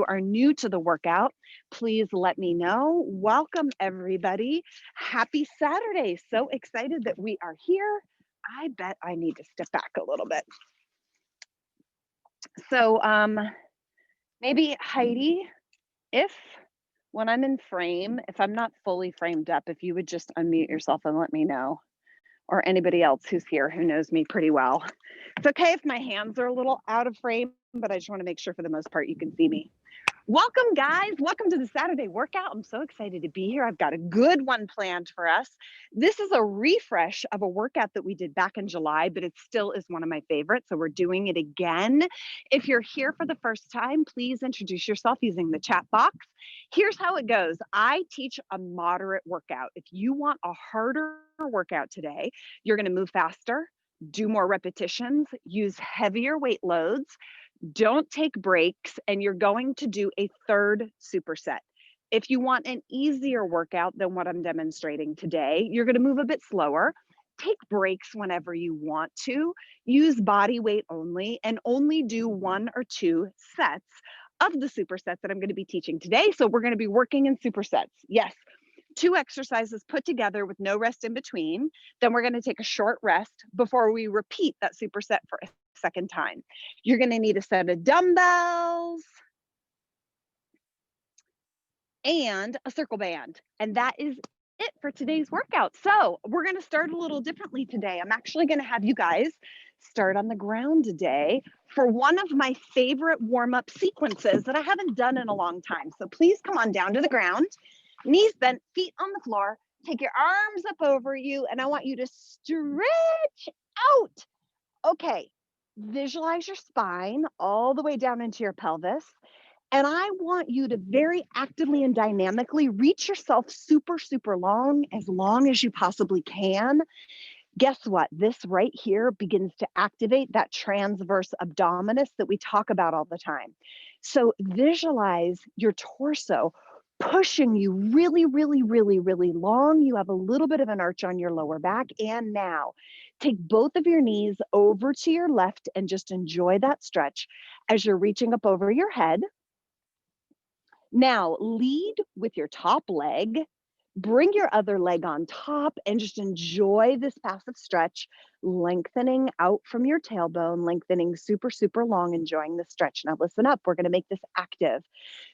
are new to the workout, please let me know. Welcome, everybody. Happy Saturday. So excited that we are here. I bet I need to step back a little bit. So, maybe Heidi, if when I'm in frame, if I'm not fully framed up, if you would just unmute yourself and let me know, or anybody else who's here who knows me pretty well. It's okay if my hands are a little out of frame, but I just want to make sure for the most part you can see me. Welcome, guys. Welcome to the Saturday workout. I'm so excited to be here. I've got a good one planned for us. This is a refresh of a workout that we did back in July, but it still is one of my favorites. So we're doing it again. If you're here for the first time, please introduce yourself using the chat box. Here's how it goes. I teach a moderate workout. If you want a harder workout today, you're going to move faster, do more repetitions, use heavier weight loads. Don't take breaks, and you're going to do a third superset. If you want an easier workout than what I'm demonstrating today, you're going to move a bit slower. Take breaks whenever you want to. Use body weight only, and only do 1 or 2 sets of the superset that I'm going to be teaching today. So we're going to be working in supersets. Yes, 2 exercises put together with no rest in between. Then we're going to take a short rest before we repeat that superset for a second time. You're going to need a set of dumbbells and a circle band. And that is it for today's workout. So we're going to start a little differently today. I'm actually going to have you guys start on the ground today for one of my favorite warm-up sequences that I haven't done in a long time. So please come on down to the ground, knees bent, feet on the floor. Take your arms up over you, and I want you to stretch out. Okay, visualize your spine all the way down into your pelvis. And I want you to very actively and dynamically reach yourself super, super long as you possibly can. Guess what? This right here begins to activate that transverse abdominis that we talk about all the time. So visualize your torso pushing you really, really, really, really long. You have a little bit of an arch on your lower back. And now take both of your knees over to your left and just enjoy that stretch as you're reaching up over your head. Now lead with your top leg, bring your other leg on top, and just enjoy this passive stretch, lengthening out from your tailbone, lengthening super, super long, enjoying the stretch. Now listen up, we're gonna make this active.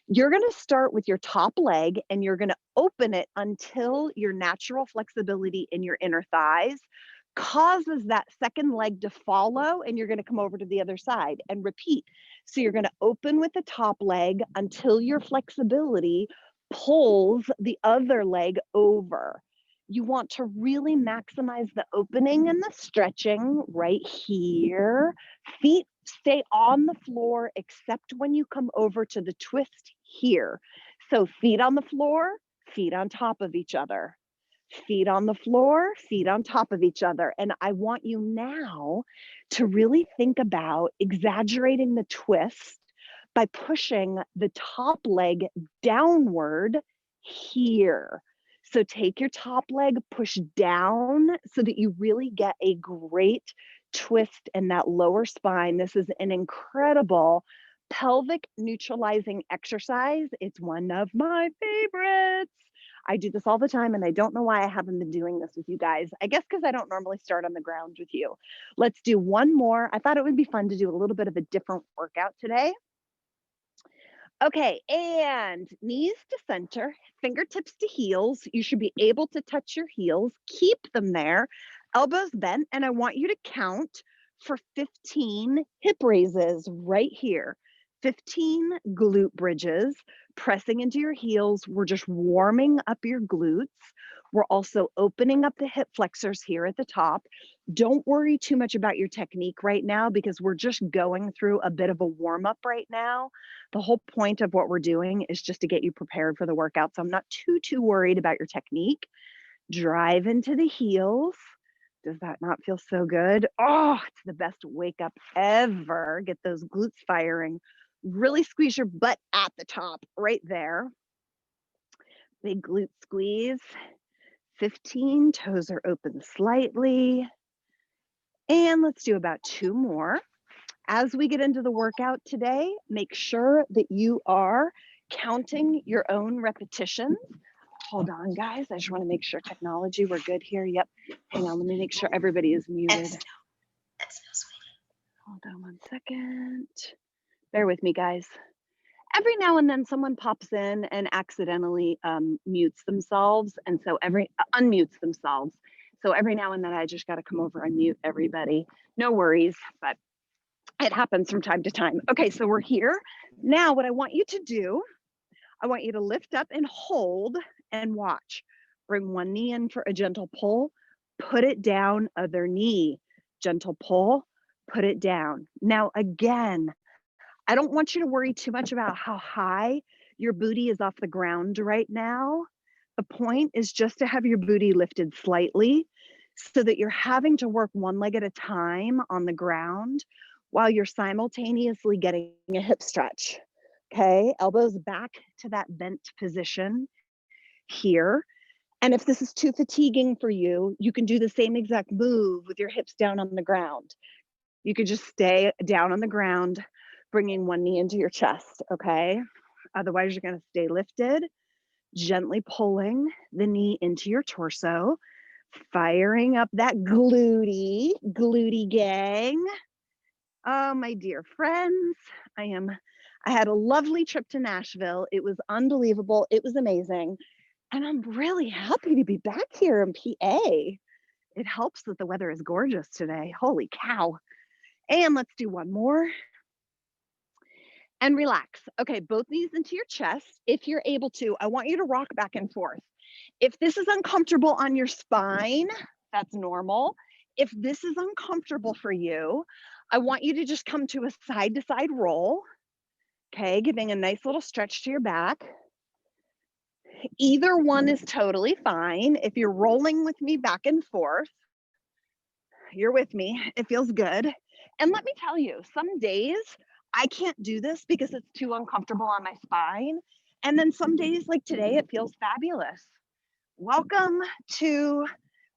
You're gonna start with your top leg and you're gonna open it until your natural flexibility in your inner thighs causes that second leg to follow, and you're going to come over to the other side and repeat. So you're going to open with the top leg until your flexibility pulls the other leg over. You want to really maximize the opening and the stretching right here. Feet stay on the floor except when you come over to the twist here. So feet on the floor, feet on top of each other. Feet on the floor, feet on top of each other. And I want you now to really think about exaggerating the twist by pushing the top leg downward here. So take your top leg, push down so that you really get a great twist in that lower spine. This is an incredible pelvic neutralizing exercise. It's one of my favorites. I do this all the time, and I don't know why I haven't been doing this with you guys. I guess because I don't normally start on the ground with you. Let's do one more. I thought it would be fun to do a little bit of a different workout today. Okay, and knees to center, fingertips to heels. You should be able to touch your heels. Keep them there, elbows bent, and I want you to count for 15 hip raises right here. 15 glute bridges, pressing into your heels. We're just warming up your glutes. We're also opening up the hip flexors here at the top. Don't worry too much about your technique right now because we're just going through a bit of a warm up right now. The whole point of what we're doing is just to get you prepared for the workout. So I'm not too worried about your technique. Drive into the heels. Does that not feel so good? Oh, it's the best wake up ever. Get those glutes firing. Really squeeze your butt at the top right there. Big glute squeeze. 15, toes are open slightly. And let's do about 2 more. As we get into the workout today, make sure that you are counting your own repetitions. Hold on, guys. I just want to make sure technology, we're good here. Yep. Hang on. Let me make sure everybody is muted. Hold on one second. Bear with me, guys. Every now and then someone pops in and accidentally mutes themselves. And so unmutes themselves. So every now and then I just got to come over and mute everybody. No worries, but it happens from time to time. Okay, so we're here. Now what I want you to do, I want you to lift up and hold and watch. Bring one knee in for a gentle pull, put it down, other knee, gentle pull, put it down. Now again, I don't want you to worry too much about how high your booty is off the ground right now. The point is just to have your booty lifted slightly so that you're having to work one leg at a time on the ground while you're simultaneously getting a hip stretch. Okay, elbows back to that bent position here. And if this is too fatiguing for you, you can do the same exact move with your hips down on the ground. You could just stay down on the ground, bringing one knee into your chest, okay? Otherwise, you're gonna stay lifted, gently pulling the knee into your torso, firing up that glutey gang. Oh, my dear friends, I had a lovely trip to Nashville. It was unbelievable. It was amazing. And I'm really happy to be back here in PA. It helps that the weather is gorgeous today. Holy cow. And let's do one more. And relax. Okay, both knees into your chest. If you're able to, I want you to rock back and forth. If this is uncomfortable on your spine, that's normal. If this is uncomfortable for you, I want you to just come to a side-to-side roll. Okay, giving a nice little stretch to your back. Either one is totally fine. If you're rolling with me back and forth, you're with me. It feels good. And let me tell you, some days I can't do this because it's too uncomfortable on my spine. And then some days like today, it feels fabulous. Welcome to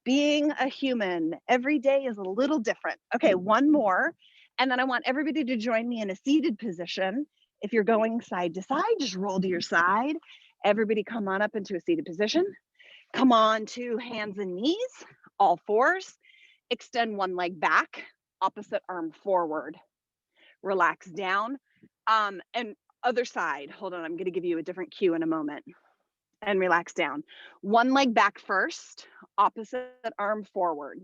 being a human. Every day is a little different. Okay, one more. And then I want everybody to join me in a seated position. If you're going side to side, just roll to your side. Everybody come on up into a seated position. Come on to hands and knees, all fours. Extend one leg back, opposite arm forward. Relax down. And other side, hold on, I'm gonna give you a different cue in a moment. And relax down. One leg back first, opposite arm forward.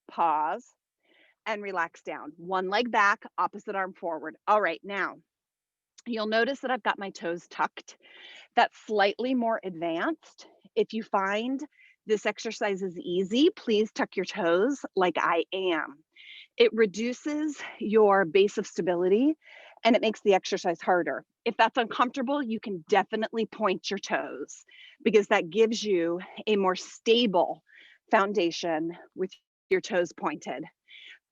Pause and relax down. One leg back, opposite arm forward. All right, now you'll notice that I've got my toes tucked. That's slightly more advanced. If you find this exercise is easy, please tuck your toes like I am. It reduces your base of stability and it makes the exercise harder. If that's uncomfortable, you can definitely point your toes because that gives you a more stable foundation with your toes pointed.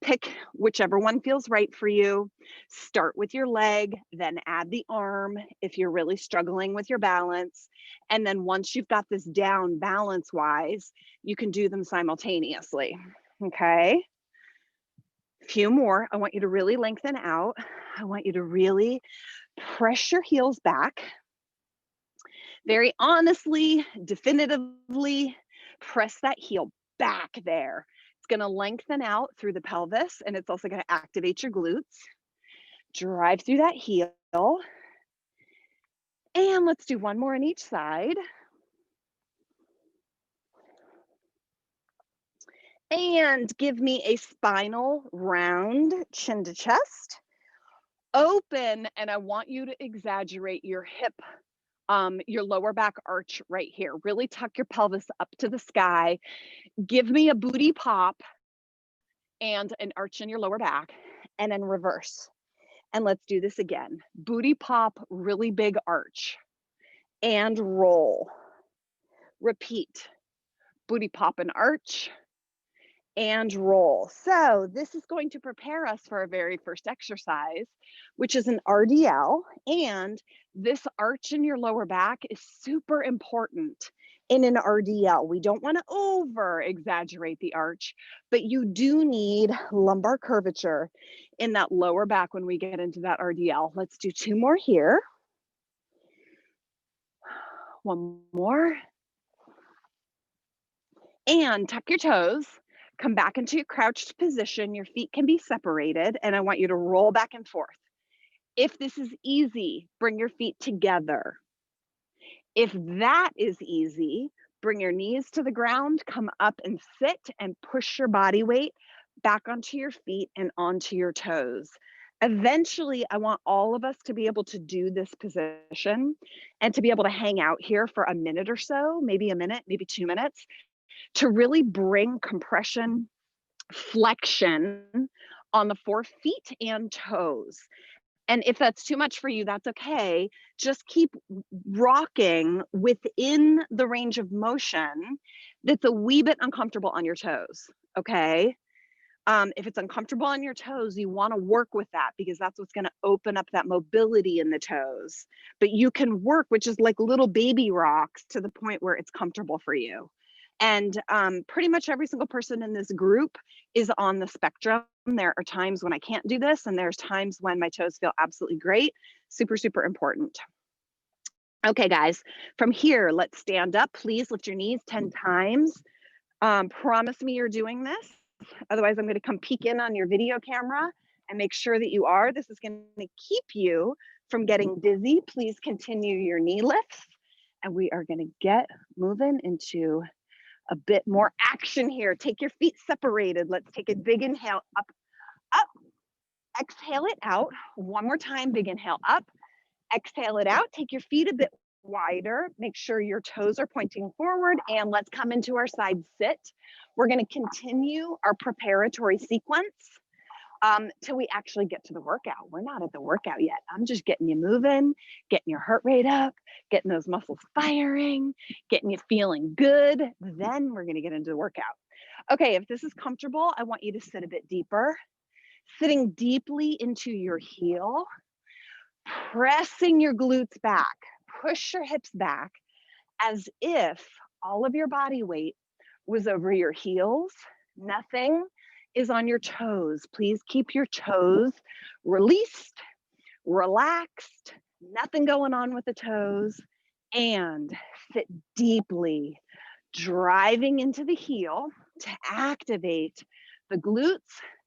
Pick whichever one feels right for you. Start with your leg, then add the arm if you're really struggling with your balance. And then once you've got this down balance-wise, you can do them simultaneously, okay? Few more. I want you to really lengthen out. I want you to really press your heels back. Very honestly, definitively, press that heel back there. It's going to lengthen out through the pelvis and it's also going to activate your glutes. Drive through that heel. And let's do one more on each side. And give me a spinal round, chin to chest. Open, and I want you to exaggerate your hip, your lower back arch right here. Really tuck your pelvis up to the sky. Give me a booty pop and an arch in your lower back, and then reverse. And let's do this again. Booty pop, really big arch, and roll. Repeat. Booty pop and arch, and roll. So this is going to prepare us for our very first exercise, which is an RDL. And this arch in your lower back is super important. in an RDL. We don't want to over exaggerate the arch, but you do need lumbar curvature in that lower back when we get into that RDL. Let's do 2 more here. 1 more. And tuck your toes, come back into your crouched position. Your feet can be separated, and I want you to roll back and forth. If this is easy, bring your feet together. If that is easy, bring your knees to the ground, come up and sit and push your body weight back onto your feet and onto your toes. Eventually, I want all of us to be able to do this position and to be able to hang out here for a minute or so, maybe a minute, maybe 2 minutes, to really bring compression, flexion on the 4 feet and toes. And if that's too much for you, that's okay. Just keep rocking within the range of motion that's a wee bit uncomfortable on your toes, okay? If it's uncomfortable on your toes, you want to work with that because that's what's going to open up that mobility in the toes. But you can work, which is like little baby rocks, to the point where it's comfortable for you. And pretty much every single person in this group is on the spectrum. There are times when I can't do this, and there's times when my toes feel absolutely great. Super, super important. Okay, guys, from here, let's stand up. Please lift your knees 10 times. Promise me you're doing this. Otherwise, I'm going to come peek in on your video camera and make sure that you are. This is going to keep you from getting dizzy. Please continue your knee lifts. And we are going to get moving into a bit more action here. Take your feet separated. Let's take a big inhale, up, up. Exhale it out. 1 more time, big inhale, up. Exhale it out. Take your feet a bit wider. Make sure your toes are pointing forward, and let's come into our side sit. We're going to continue our preparatory sequence till we actually get to the workout. We're not at the workout yet. I'm just getting you moving, getting your heart rate up, getting those muscles firing, getting you feeling good. Then we're going to get into the workout. Okay, if this is comfortable, I want you to sit a bit deeper, sitting deeply into your heel, pressing your glutes back, push your hips back as if all of your body weight was over your heels. Nothing is on your toes. Please keep your toes released, relaxed, nothing going on with the toes, and sit deeply, driving into the heel to activate the glutes,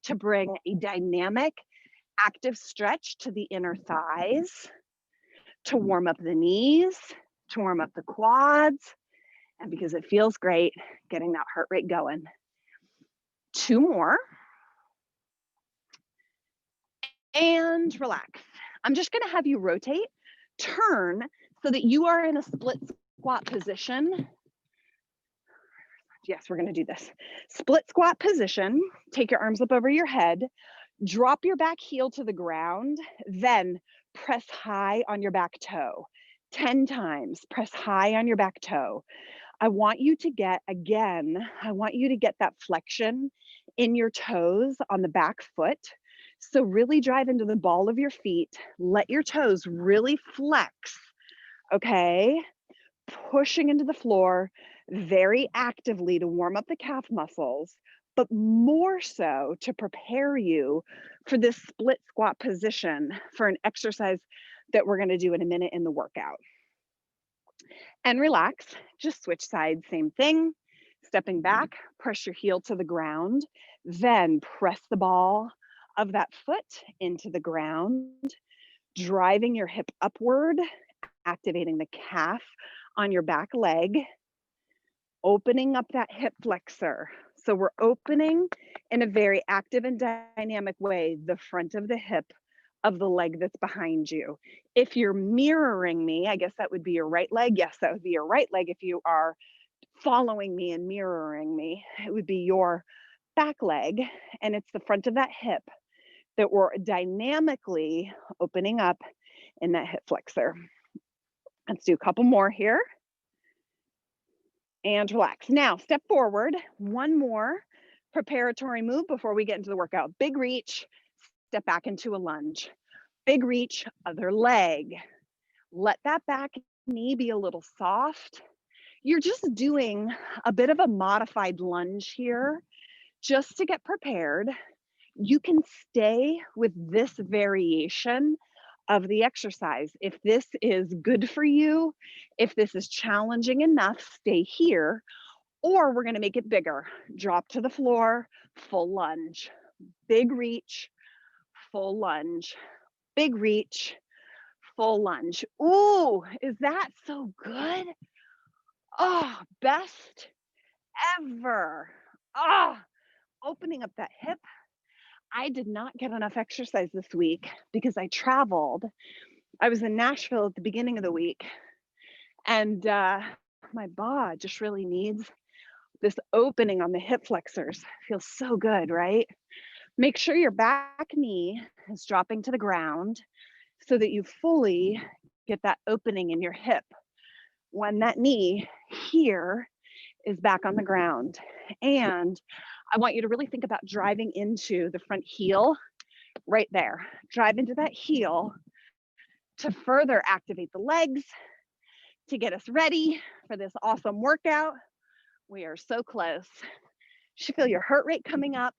to bring a dynamic, active stretch to the inner thighs, to warm up the knees, to warm up the quads, and because it feels great, getting that heart rate going. 2 more. And relax. I'm just going to have you rotate, turn so that you are in a split squat position. Yes, we're going to do this. Split squat position. Take your arms up over your head. Drop your back heel to the ground. Then press high on your back toe. 10 times. Press high on your back toe. I want you to get, again, I want you to get that flexion in your toes on the back foot. So really drive into the ball of your feet. Let your toes really flex, okay? Pushing into the floor very actively to warm up the calf muscles, but more so to prepare you for this split squat position for an exercise that we're gonna do in a minute in the workout. And relax, just switch sides, same thing. Stepping back, press your heel to the ground, then press the ball of that foot into the ground, driving your hip upward, activating the calf on your back leg, opening up that hip flexor. So we're opening in a very active and dynamic way the front of the hip of the leg that's behind you. If you're mirroring me, I guess that would be your right leg. Yes, that would be your right leg. If you are following me and mirroring me, it would be your back leg, and it's the front of that hip that we're dynamically opening up in that hip flexor. Let's do a couple more here. And relax. Now, step forward. 1 more preparatory move before we get into the workout. Big reach, step back into a lunge. Big reach, other leg. Let that back knee be a little soft. You're just doing a bit of a modified lunge here just to get prepared. You can stay with this variation of the exercise. If this is good for you, if this is challenging enough, stay here, or we're gonna make it bigger. Drop to the floor, full lunge, big reach, full lunge, big reach, full lunge. Ooh, is that so good? Oh, best ever. Ah, opening up that hip. I did not get enough exercise this week because I traveled. I was in Nashville at the beginning of the week, and my bod just really needs this opening on the hip flexors. Feels so good, right? Make sure your back knee is dropping to the ground so that you fully get that opening in your hip when that knee here is back on the ground. And I want you to really think about driving into the front heel right there. Drive into that heel to further activate the legs, to get us ready for this awesome workout. We are so close. You should feel your heart rate coming up.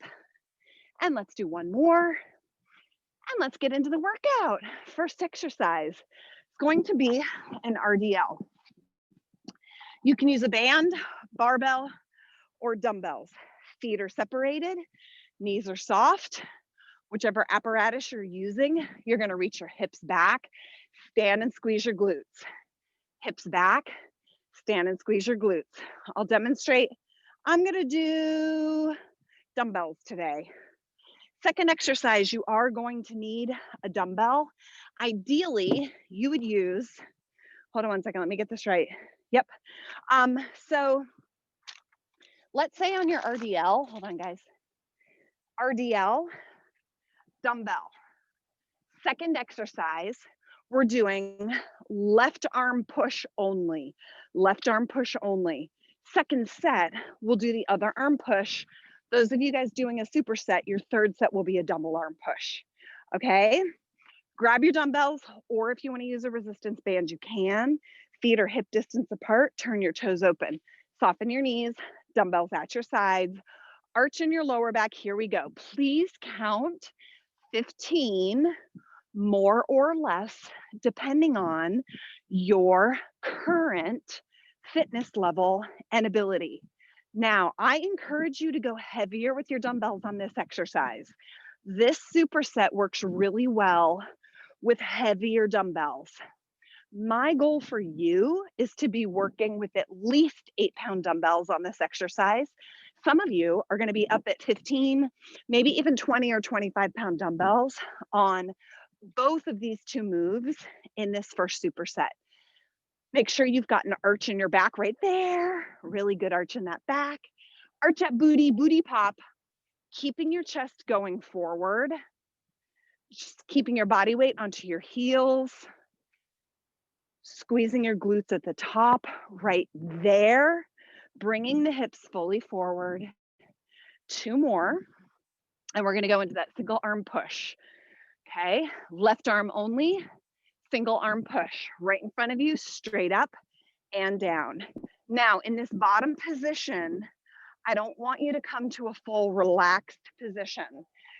And let's do one more. And let's get into the workout. First exercise is going to be an RDL. You can use a band, barbell, or dumbbells. Feet are separated, knees are soft. Whichever apparatus you're using, you're gonna reach your hips back, stand and squeeze your glutes. Hips back, stand and squeeze your glutes. I'll demonstrate. I'm gonna do dumbbells today. Second exercise, you are going to need a dumbbell. Ideally, you would use, hold on one second, let me get this right. Yep. So let's say on your RDL, hold on guys, RDL, dumbbell. Second exercise, we're doing left arm push only. Left arm push only. Second set, we'll do the other arm push. Those of you guys doing a superset, your third set will be a double arm push. Okay? Grab your dumbbells, or if you want to use a resistance band, you can. Feet are hip distance apart, turn your toes open. Soften your knees, dumbbells at your sides. Arch in your lower back, here we go. Please count 15, more or less, depending on your current fitness level and ability. Now, I encourage you to go heavier with your dumbbells on this exercise. This superset works really well with heavier dumbbells. My goal for you is to be working with at least 8-pound dumbbells on this exercise. Some of you are going to be up at 15, maybe even 20 or 25-pound dumbbells on both of these two moves in this first superset. Make sure you've got an arch in your back right there. Really good arch in that back. Arch at booty, booty pop. Keeping your chest going forward. Just keeping your body weight onto your heels. Squeezing your glutes at the top right there. Bringing the hips fully forward. 2 more. And we're going to go into that single arm push. Okay, left arm only. Single arm push right in front of you, straight up and down. Now, in this bottom position, I don't want you to come to a full relaxed position.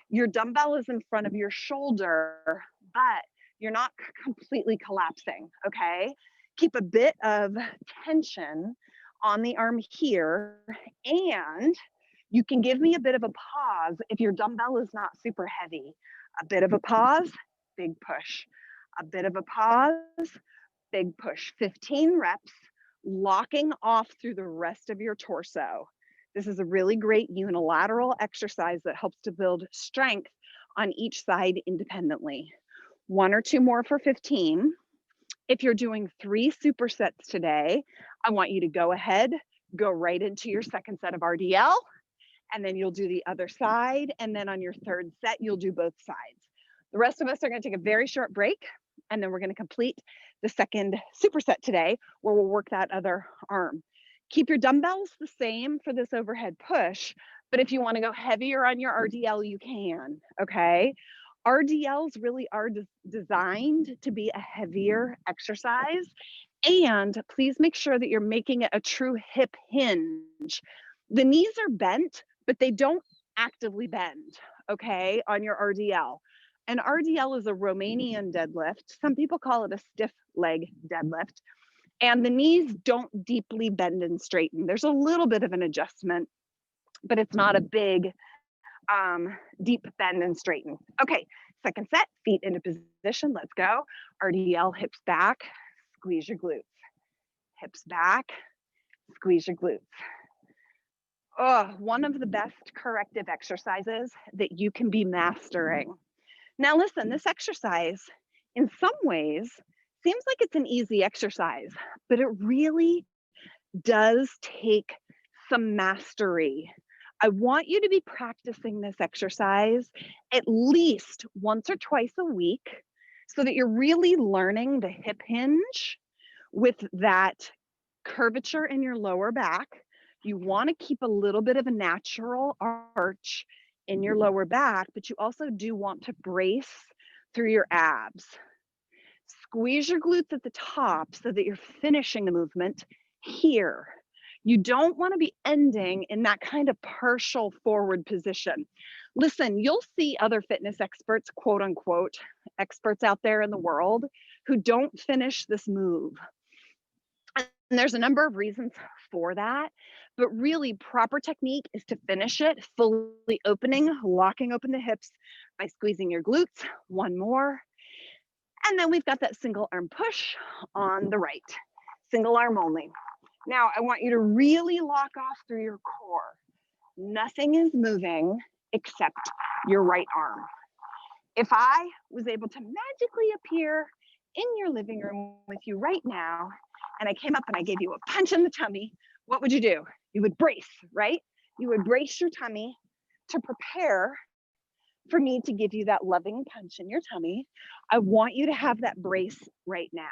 Your dumbbell is in front of your shoulder, but you're not completely collapsing, okay? Keep a bit of tension on the arm here, and you can give me a bit of a pause if your dumbbell is not super heavy. A bit of a pause, big push. A bit of a pause, big push. 15 reps, locking off through the rest of your torso. This is a really great unilateral exercise that helps to build strength on each side independently. 1 or 2 more for 15. If you're doing 3 supersets today, I want you to go ahead, go right into your second set of RDL, and then you'll do the other side. And then on your third set, you'll do both sides. The rest of us are going to take a very short break, and then we're going to complete the second superset today, where we'll work that other arm. Keep your dumbbells the same for this overhead push, but if you want to go heavier on your RDL, you can, okay? RDLs really are designed to be a heavier exercise. And please make sure that you're making it a true hip hinge. The knees are bent, but they don't actively bend, okay, on your RDL. An RDL is a Romanian deadlift. Some people call it a stiff leg deadlift. And the knees don't deeply bend and straighten. There's a little bit of an adjustment, but it's not a big, deep bend and straighten. Okay, second set, feet into position. Let's go. RDL, hips back, squeeze your glutes. Hips back, squeeze your glutes. Oh, one of the best corrective exercises that you can be mastering. Now, listen, this exercise, in some ways, seems like it's an easy exercise, but it really does take some mastery. I want you to be practicing this exercise at least once or twice a week so that you're really learning the hip hinge with that curvature in your lower back. You want to keep a little bit of a natural arch in your lower back, but you also do want to brace through your abs. Squeeze your glutes at the top so that you're finishing the movement here. You don't want to be ending in that kind of partial forward position. Listen, you'll see other fitness experts, quote unquote, experts out there in the world who don't finish this move. And there's a number of reasons for that, but really proper technique is to finish it fully opening, locking open the hips by squeezing your glutes. One more. And then we've got that single arm push on the right, single arm only. Now I want you to really lock off through your core. Nothing is moving except your right arm. If I was able to magically appear in your living room with you right now, and I came up and I gave you a punch in the tummy, what would you do? You would brace, right? You would brace your tummy to prepare for me to give you that loving punch in your tummy. I want you to have that brace right now.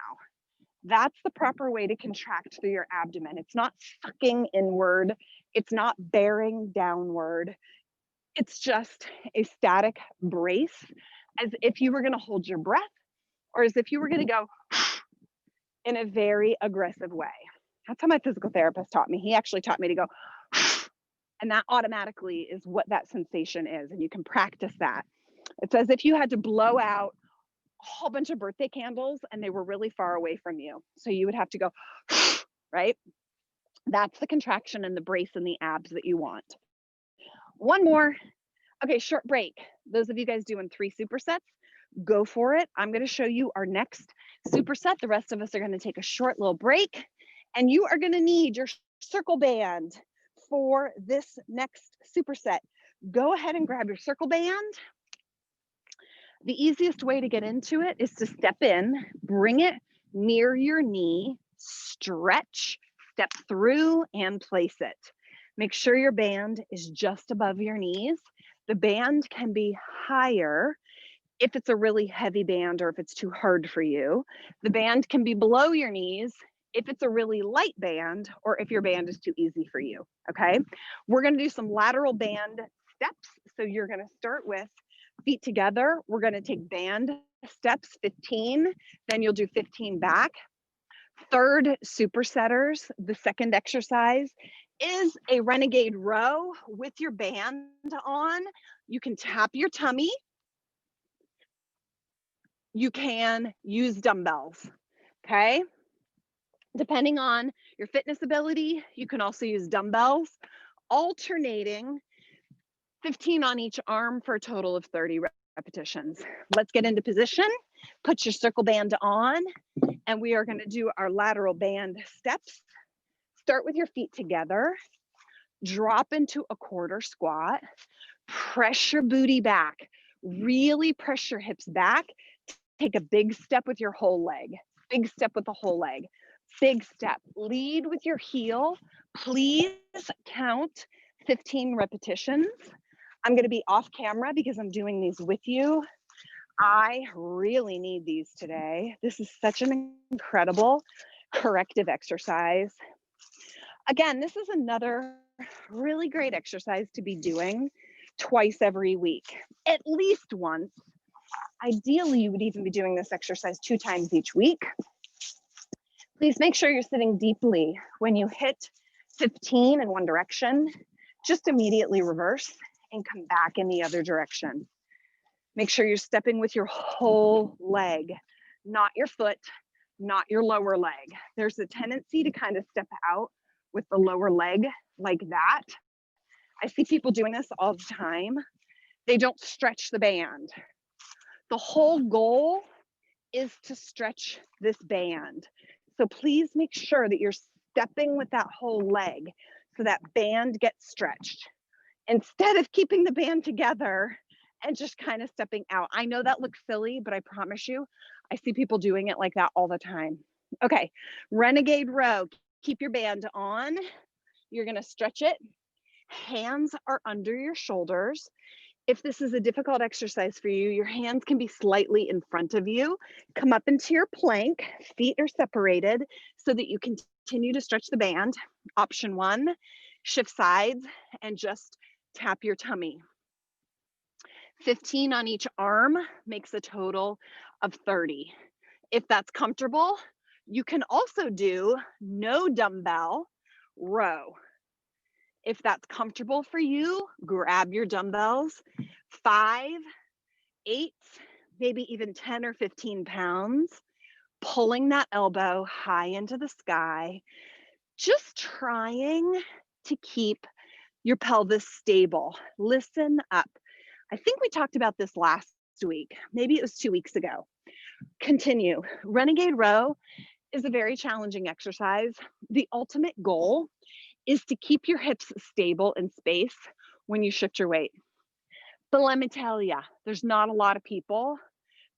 That's the proper way to contract through your abdomen. It's not sucking inward. It's not bearing downward. It's just a static brace, as if you were going to hold your breath or as if you were going to go in a very aggressive way. That's how my physical therapist taught me. He actually taught me to go, and that automatically is what that sensation is. And you can practice that. It's as if you had to blow out a whole bunch of birthday candles and they were really far away from you. So you would have to go, right? That's the contraction and the brace in the abs that you want. One more. Okay, short break. Those of you guys doing 3 supersets, go for it. I'm going to show you our next superset. The rest of us are going to take a short little break, and you are going to need your circle band for this next superset. Go ahead and grab your circle band. The easiest way to get into it is to step in, bring it near your knee, stretch, step through, and place it. Make sure your band is just above your knees. The band can be higher if it's a really heavy band or if it's too hard for you. The band can be below your knees if it's a really light band or if your band is too easy for you, okay? We're gonna do some lateral band steps. So you're gonna start with feet together. We're gonna take band steps, 15, then you'll do 15 back. Third supersetters, the second exercise is a renegade row with your band on. You can tap your tummy. You can use dumbbells, okay? Depending on your fitness ability, you can also use dumbbells, alternating 15 on each arm for a total of 30 repetitions. Let's get into position. Put your circle band on, and we are gonna do our lateral band steps. Start with your feet together, drop into a quarter squat, press your booty back, really press your hips back. Take a big step with your whole leg, big step with the whole leg, big step. Lead with your heel. Please count 15 repetitions. I'm gonna be off camera because I'm doing these with you. I really need these today. This is such an incredible corrective exercise. Again, this is another really great exercise to be doing twice every week, at least once. Ideally, you would even be doing this exercise 2 times each week. Please make sure you're sitting deeply. When you hit 15 in one direction, just immediately reverse and come back in the other direction. Make sure you're stepping with your whole leg, not your foot, not your lower leg. There's a tendency to kind of step out with the lower leg like that. I see people doing this all the time. They don't stretch the band. The whole goal is to stretch this band. So please make sure that you're stepping with that whole leg so that band gets stretched instead of keeping the band together and just kind of stepping out. I know that looks silly, but I promise you, I see people doing it like that all the time. Okay, renegade row. Keep your band on. You're gonna stretch it. Hands are under your shoulders. If this is a difficult exercise for you, your hands can be slightly in front of you. Come up into your plank, feet are separated so that you can continue to stretch the band. Option 1, shift sides and just tap your tummy. 15 on each arm makes a total of 30. If that's comfortable, you can also do no dumbbell row. If that's comfortable for you, grab your dumbbells, 5, 8, maybe even 10 or 15 pounds, pulling that elbow high into the sky, just trying to keep your pelvis stable. Listen up. I think we talked about this last week. Maybe it was 2 weeks ago. Continue. Renegade row is a very challenging exercise. The ultimate goal is to keep your hips stable in space when you shift your weight. But let me tell you, there's not a lot of people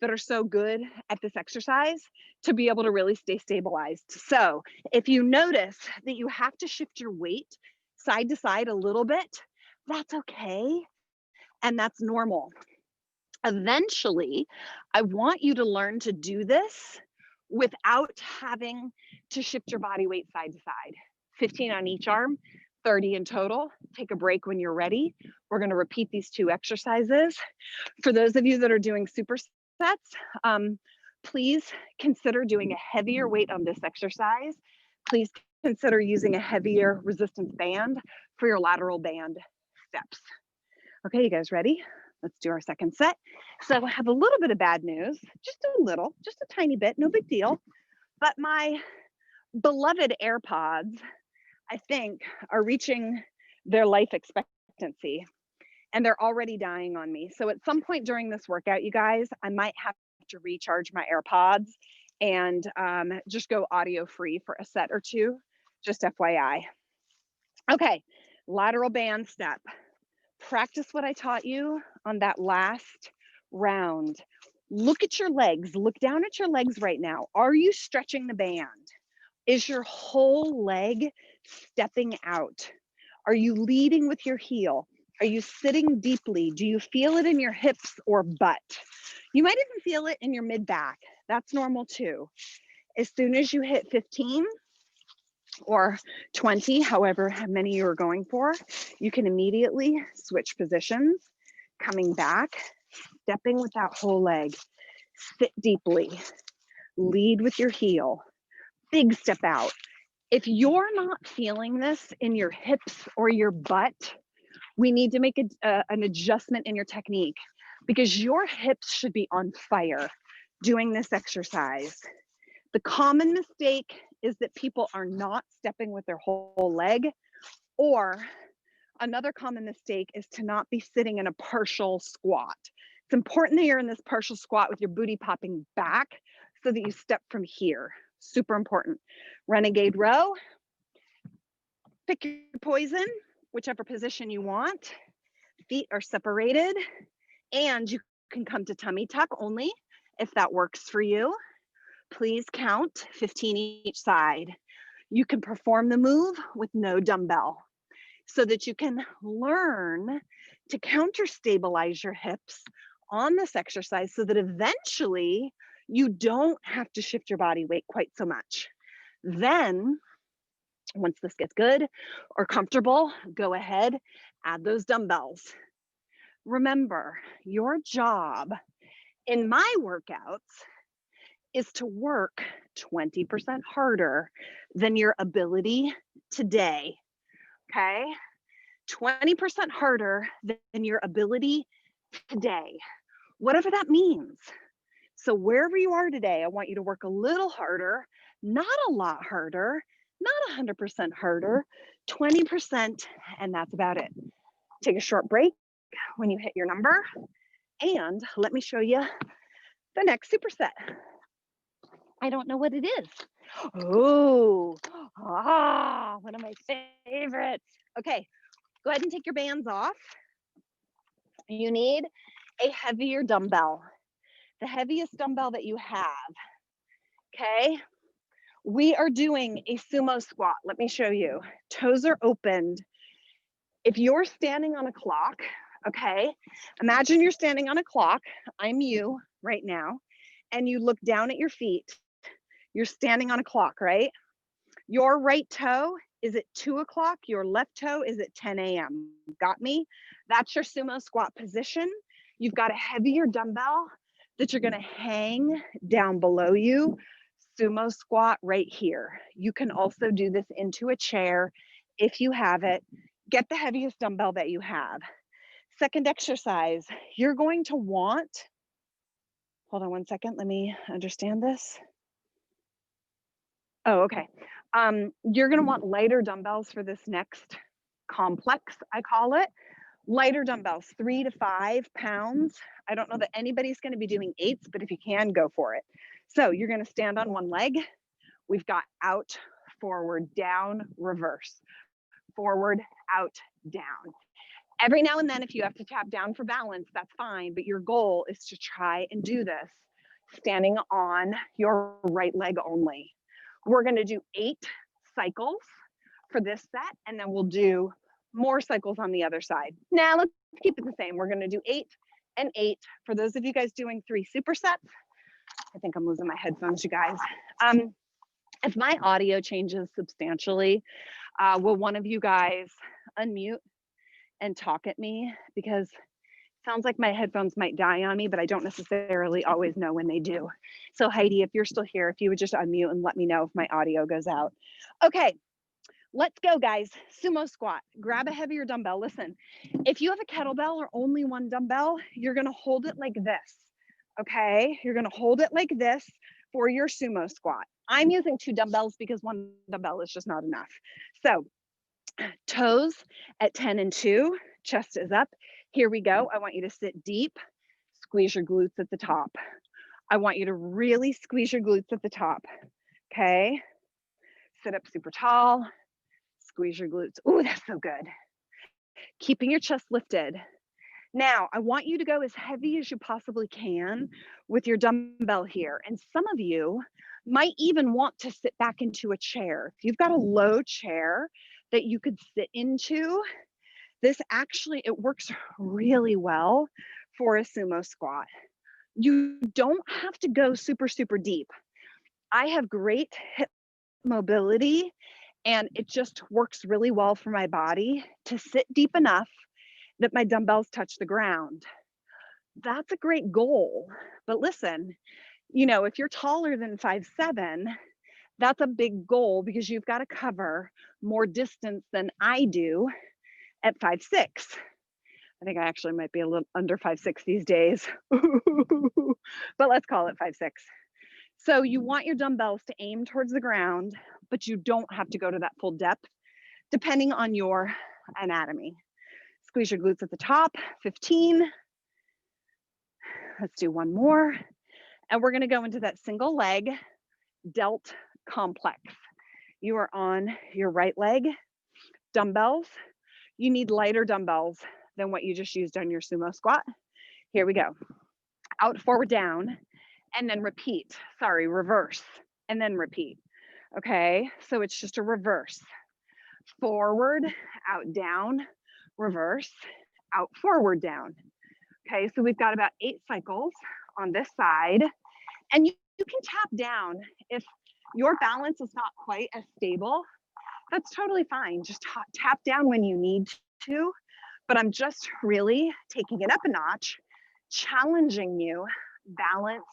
that are so good at this exercise to be able to really stay stabilized. So if you notice that you have to shift your weight side to side a little bit, that's okay. And that's normal. Eventually, I want you to learn to do this without having to shift your body weight side to side. 15 on each arm, 30 in total. Take a break when you're ready. We're going to repeat these 2 exercises. For those of you that are doing supersets, please consider doing a heavier weight on this exercise. Please consider using a heavier resistance band for your lateral band steps. Okay, you guys ready? Let's do our second set. So I have a little bit of bad news, just a little, just a tiny bit, no big deal. But my beloved AirPods, I think, are reaching their life expectancy and they're already dying on me. So at some point during this workout, you guys, I might have to recharge my AirPods and just go audio free for a set or 2, just FYI. Okay, lateral band step. Practice what I taught you on that last round. Look at your legs. Look down at your legs right now. Are you stretching the band? Is your whole leg stepping out? Are you leading with your heel? Are you sitting deeply? Do you feel it in your hips or butt? You might even feel it in your mid-back. That's normal too. As soon as you hit 15, or 20, however many you're going for, you can immediately switch positions, coming back, stepping with that whole leg, sit deeply, lead with your heel, big step out. If you're not feeling this in your hips or your butt, we need to make an adjustment in your technique because your hips should be on fire doing this exercise. The common mistake is that people are not stepping with their whole leg, or another common mistake is to not be sitting in a partial squat. It's important that you're in this partial squat with your booty popping back so that you step from here. Super important. Renegade row. Pick your poison, whichever position you want. Feet are separated, and you can come to tummy tuck only if that works for you. Please count 15 each side. You can perform the move with no dumbbell so that you can learn to counter stabilize your hips on this exercise so that eventually you don't have to shift your body weight quite so much. Then, once this gets good or comfortable, go ahead, add those dumbbells. Remember, your job in my workouts is to work 20% harder than your ability today, okay? 20% harder than your ability today, whatever that means. So wherever you are today, I want you to work a little harder, not a lot harder, not 100% harder, 20%, and that's about it. Take a short break when you hit your number, and let me show you the next superset. I don't know what it is. Oh, one of my favorites. Okay, go ahead and take your bands off. You need a heavier dumbbell, the heaviest dumbbell that you have. Okay, we are doing a sumo squat. Let me show you. Toes are opened. If you're standing on a clock, okay, imagine you're standing on a clock. I'm you right now, and you look down at your feet. You're standing on a clock, right? Your right toe is at 2 o'clock. Your left toe is at 10 a.m. Got me? That's your sumo squat position. You've got a heavier dumbbell that you're gonna hang down below you. Sumo squat right here. You can also do this into a chair if you have it. Get the heaviest dumbbell that you have. Second exercise, you're going to want, hold on one second, let me understand this. Oh, okay. You're gonna want lighter dumbbells for this next complex, I call it. Lighter dumbbells, 3 to 5 pounds. I don't know that anybody's gonna be doing 8s, but if you can, go for it. So you're gonna stand on one leg. We've got out, forward, down, reverse. Forward, out, down. Every now and then, if you have to tap down for balance, that's fine, but your goal is to try and do this standing on your right leg only. We're gonna do 8 cycles for this set, and then we'll do more cycles on the other side. Now let's keep it the same. We're gonna do 8 and 8. For those of you guys doing 3 supersets, I think I'm losing my headphones, you guys. If my audio changes substantially, will one of you guys unmute and talk at me? Because it sounds like my headphones might die on me, but I don't necessarily always know when they do. So Heidi, if you're still here, if you would just unmute and let me know if my audio goes out. Okay, let's go, guys. Sumo squat. Grab a heavier dumbbell. Listen, if you have a kettlebell or only one dumbbell, you're gonna hold it like this, okay? You're gonna hold it like this for your sumo squat. I'm using 2 dumbbells because 1 dumbbell is just not enough. So toes at 10 and 2, chest is up. Here we go. I want you to sit deep, squeeze your glutes at the top. I want you to really squeeze your glutes at the top, okay? Sit up super tall, squeeze your glutes. Ooh, that's so good. Keeping your chest lifted. Now, I want you to go as heavy as you possibly can with your dumbbell here. And some of you might even want to sit back into a chair. If you've got a low chair that you could sit into, this actually, it works really well for a sumo squat. You don't have to go super, super deep. I have great hip mobility, and it just works really well for my body to sit deep enough that my dumbbells touch the ground. That's a great goal. But listen, you know, if you're taller than 5'7", that's a big goal because you've got to cover more distance than I do at 5'6". I think I actually might be a little under 5'6" these days, but let's call it 5'6". So you want your dumbbells to aim towards the ground, but you don't have to go to that full depth, depending on your anatomy. Squeeze your glutes at the top, 15. Let's do one more. And we're gonna go into that single leg delt complex. You are on your right leg, dumbbells. You need lighter dumbbells than what you just used on your sumo squat. Here we go. Out, forward, down, and then repeat. Sorry, reverse, and then repeat. Okay, so it's just a reverse. Forward, out, down, reverse, out, forward, down. Okay, so we've got about 8 cycles on this side. And you can tap down. If your balance is not quite as stable, that's totally fine. Just tap down when you need to. But I'm just really taking it up a notch, challenging you balance,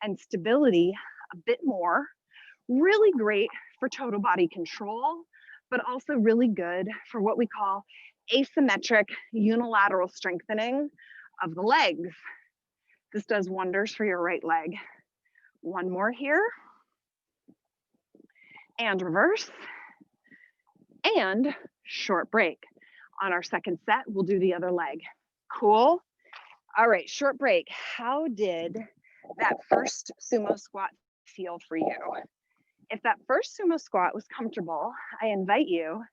and stability a bit more. Really great for total body control, but also really good for what we call asymmetric unilateral strengthening of the legs. This does wonders for your right leg. One more here. And reverse. And short break. On our second set, we'll do the other leg. Cool? All right, short break. How did that first sumo squat feel for you? If that first sumo squat was comfortable, I invite you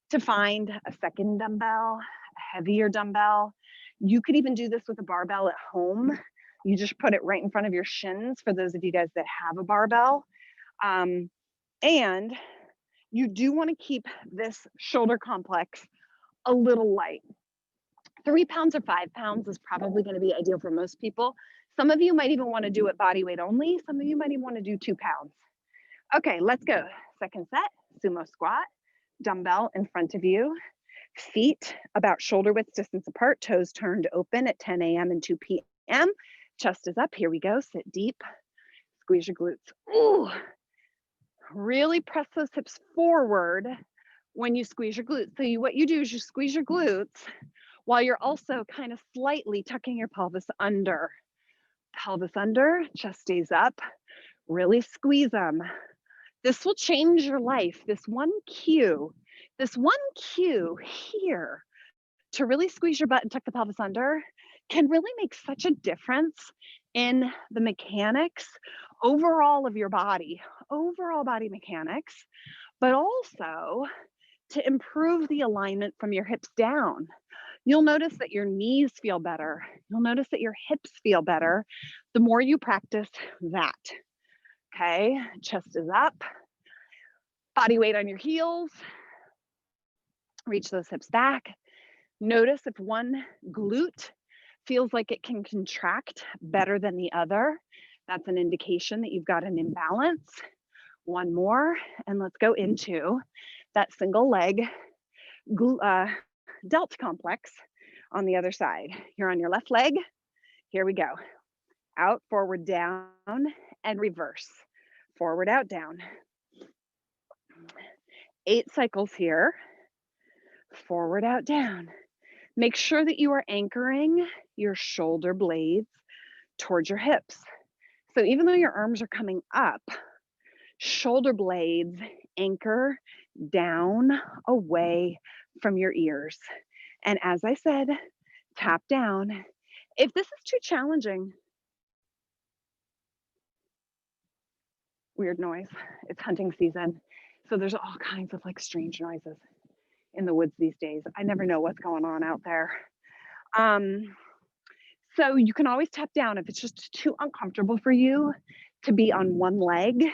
to find a second dumbbell, a heavier dumbbell. You could even do this with a barbell at home. You just put it right in front of your shins for those of you guys that have a barbell. And you do want to keep this shoulder complex a little light. 3 pounds or 5 pounds is probably going to be ideal for most people. Some of you might even want to do it body weight only. Some of you might even want to do 2 pounds. Okay, let's go. Second set, sumo squat, dumbbell in front of you, feet about shoulder width distance apart, toes turned open at 10 a.m. and 2 p.m. Chest is up. Here we go. Sit deep. Squeeze your glutes. Ooh. Really press those hips forward when you squeeze your glutes. So what you do is you squeeze your glutes while you're also kind of slightly tucking your pelvis under. Pelvis under, chest stays up. Really squeeze them. This will change your life. This one cue here to really squeeze your butt and tuck the pelvis under can really make such a difference in the mechanics overall of your body, overall body mechanics, but also to improve the alignment from your hips down. You'll notice that your knees feel better. You'll notice that your hips feel better the more you practice that. Okay, chest is up. Body weight on your heels. Reach those hips back. Notice if one glute feels like it can contract better than the other. That's an indication that you've got an imbalance. One more, and let's go into that single leg delt complex on the other side. You're on your left leg. Here we go. Out, forward, down, and reverse. Forward, out, down. 8 cycles here. Forward, out, down. Make sure that you are anchoring your shoulder blades towards your hips. So even though your arms are coming up, shoulder blades anchor down away from your ears. And as I said, tap down. If this is too challenging, weird noise, it's hunting season. So there's all kinds of like strange noises in the woods these days. I never know what's going on out there. So you can always tap down if it's just too uncomfortable for you to be on one leg.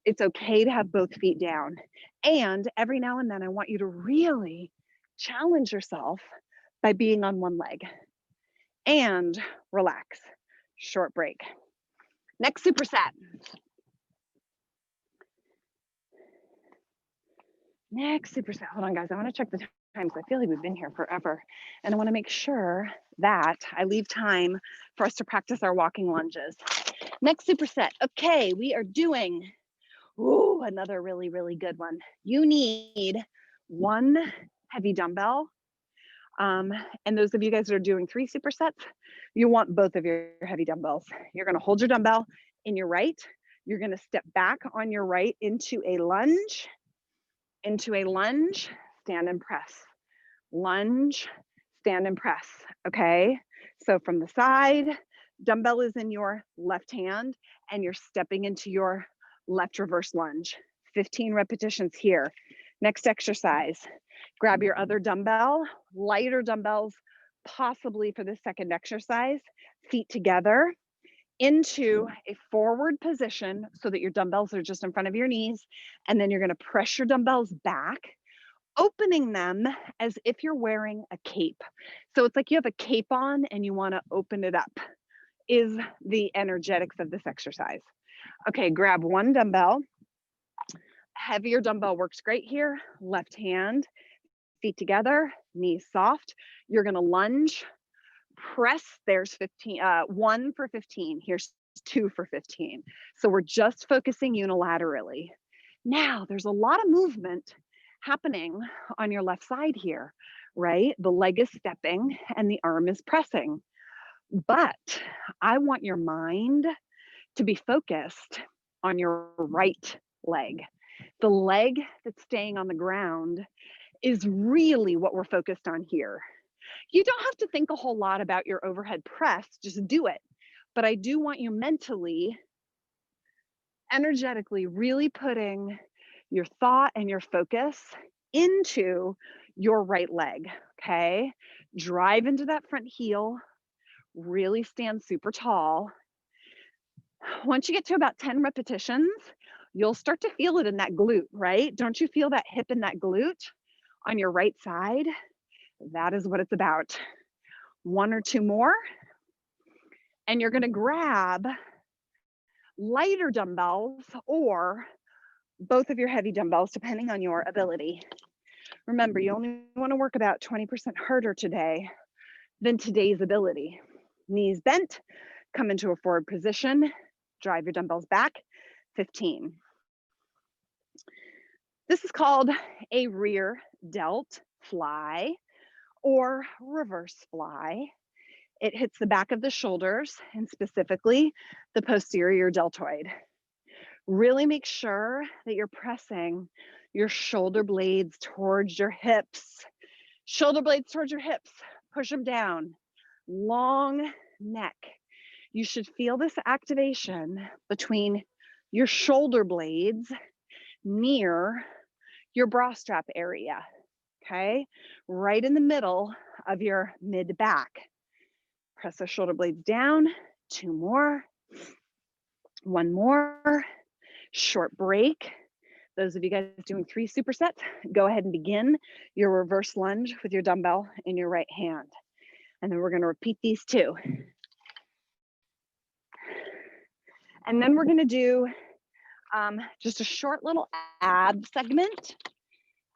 It's okay to have both feet down. And every now and then, I want you to really challenge yourself by being on one leg and relax. Short break. Next superset. Next superset. Hold on, guys. I want to check the times. I feel like we've been here forever. And I want to make sure that I leave time for us to practice our walking lunges. Next superset. Okay, we are doing another really, really good one. You need one heavy dumbbell. And those of you guys that are doing 3 supersets, you want both of your heavy dumbbells. You're going to hold your dumbbell in your right. You're going to step back on your right into a lunge, stand and press. Lunge, stand and press. Okay. So from the side, dumbbell is in your left hand and you're stepping into your left reverse lunge. 15 repetitions here. Next exercise, grab your other dumbbell, lighter dumbbells, possibly for the second exercise, feet together into a forward position so that your dumbbells are just in front of your knees. And then you're going to press your dumbbells back, opening them as if you're wearing a cape. So it's like you have a cape on and you want to open it up, is the energetics of this exercise. Okay, grab one dumbbell. Heavier dumbbell works great here. Left hand, feet together, knees soft. You're going to lunge, Press, there's 15, 1 for 15. Here's 2 for 15. So we're just focusing unilaterally. Now, there's a lot of movement happening on your left side here, right? The leg is stepping and the arm is pressing. But I want your mind to be focused on your right leg. The leg that's staying on the ground is really what we're focused on here. You don't have to think a whole lot about your overhead press, just do it. But I do want you mentally, energetically, really putting your thought and your focus into your right leg, okay? Drive into that front heel, really stand super tall. Once you get to about 10 repetitions, you'll start to feel it in that glute, right? Don't you feel that hip and that glute on your right side? That is what it's about. 1 or 2 more, and you're gonna grab lighter dumbbells or both of your heavy dumbbells, depending on your ability. Remember, you only wanna work about 20% harder today than today's ability. Knees bent, come into a forward position, drive your dumbbells back, 15. This is called a rear delt fly or reverse fly. It hits the back of the shoulders and specifically the posterior deltoid. Really make sure that you're pressing your shoulder blades towards your hips. Shoulder blades towards your hips. Push them down. Long neck. You should feel this activation between your shoulder blades near your bra strap area, okay? Right in the middle of your mid back. Press the shoulder blades down. 2 more. 1 more. Short break. Those of you guys doing 3 supersets, go ahead and begin your reverse lunge with your dumbbell in your right hand. And then we're going to repeat these 2. And then we're going to do just a short little ab segment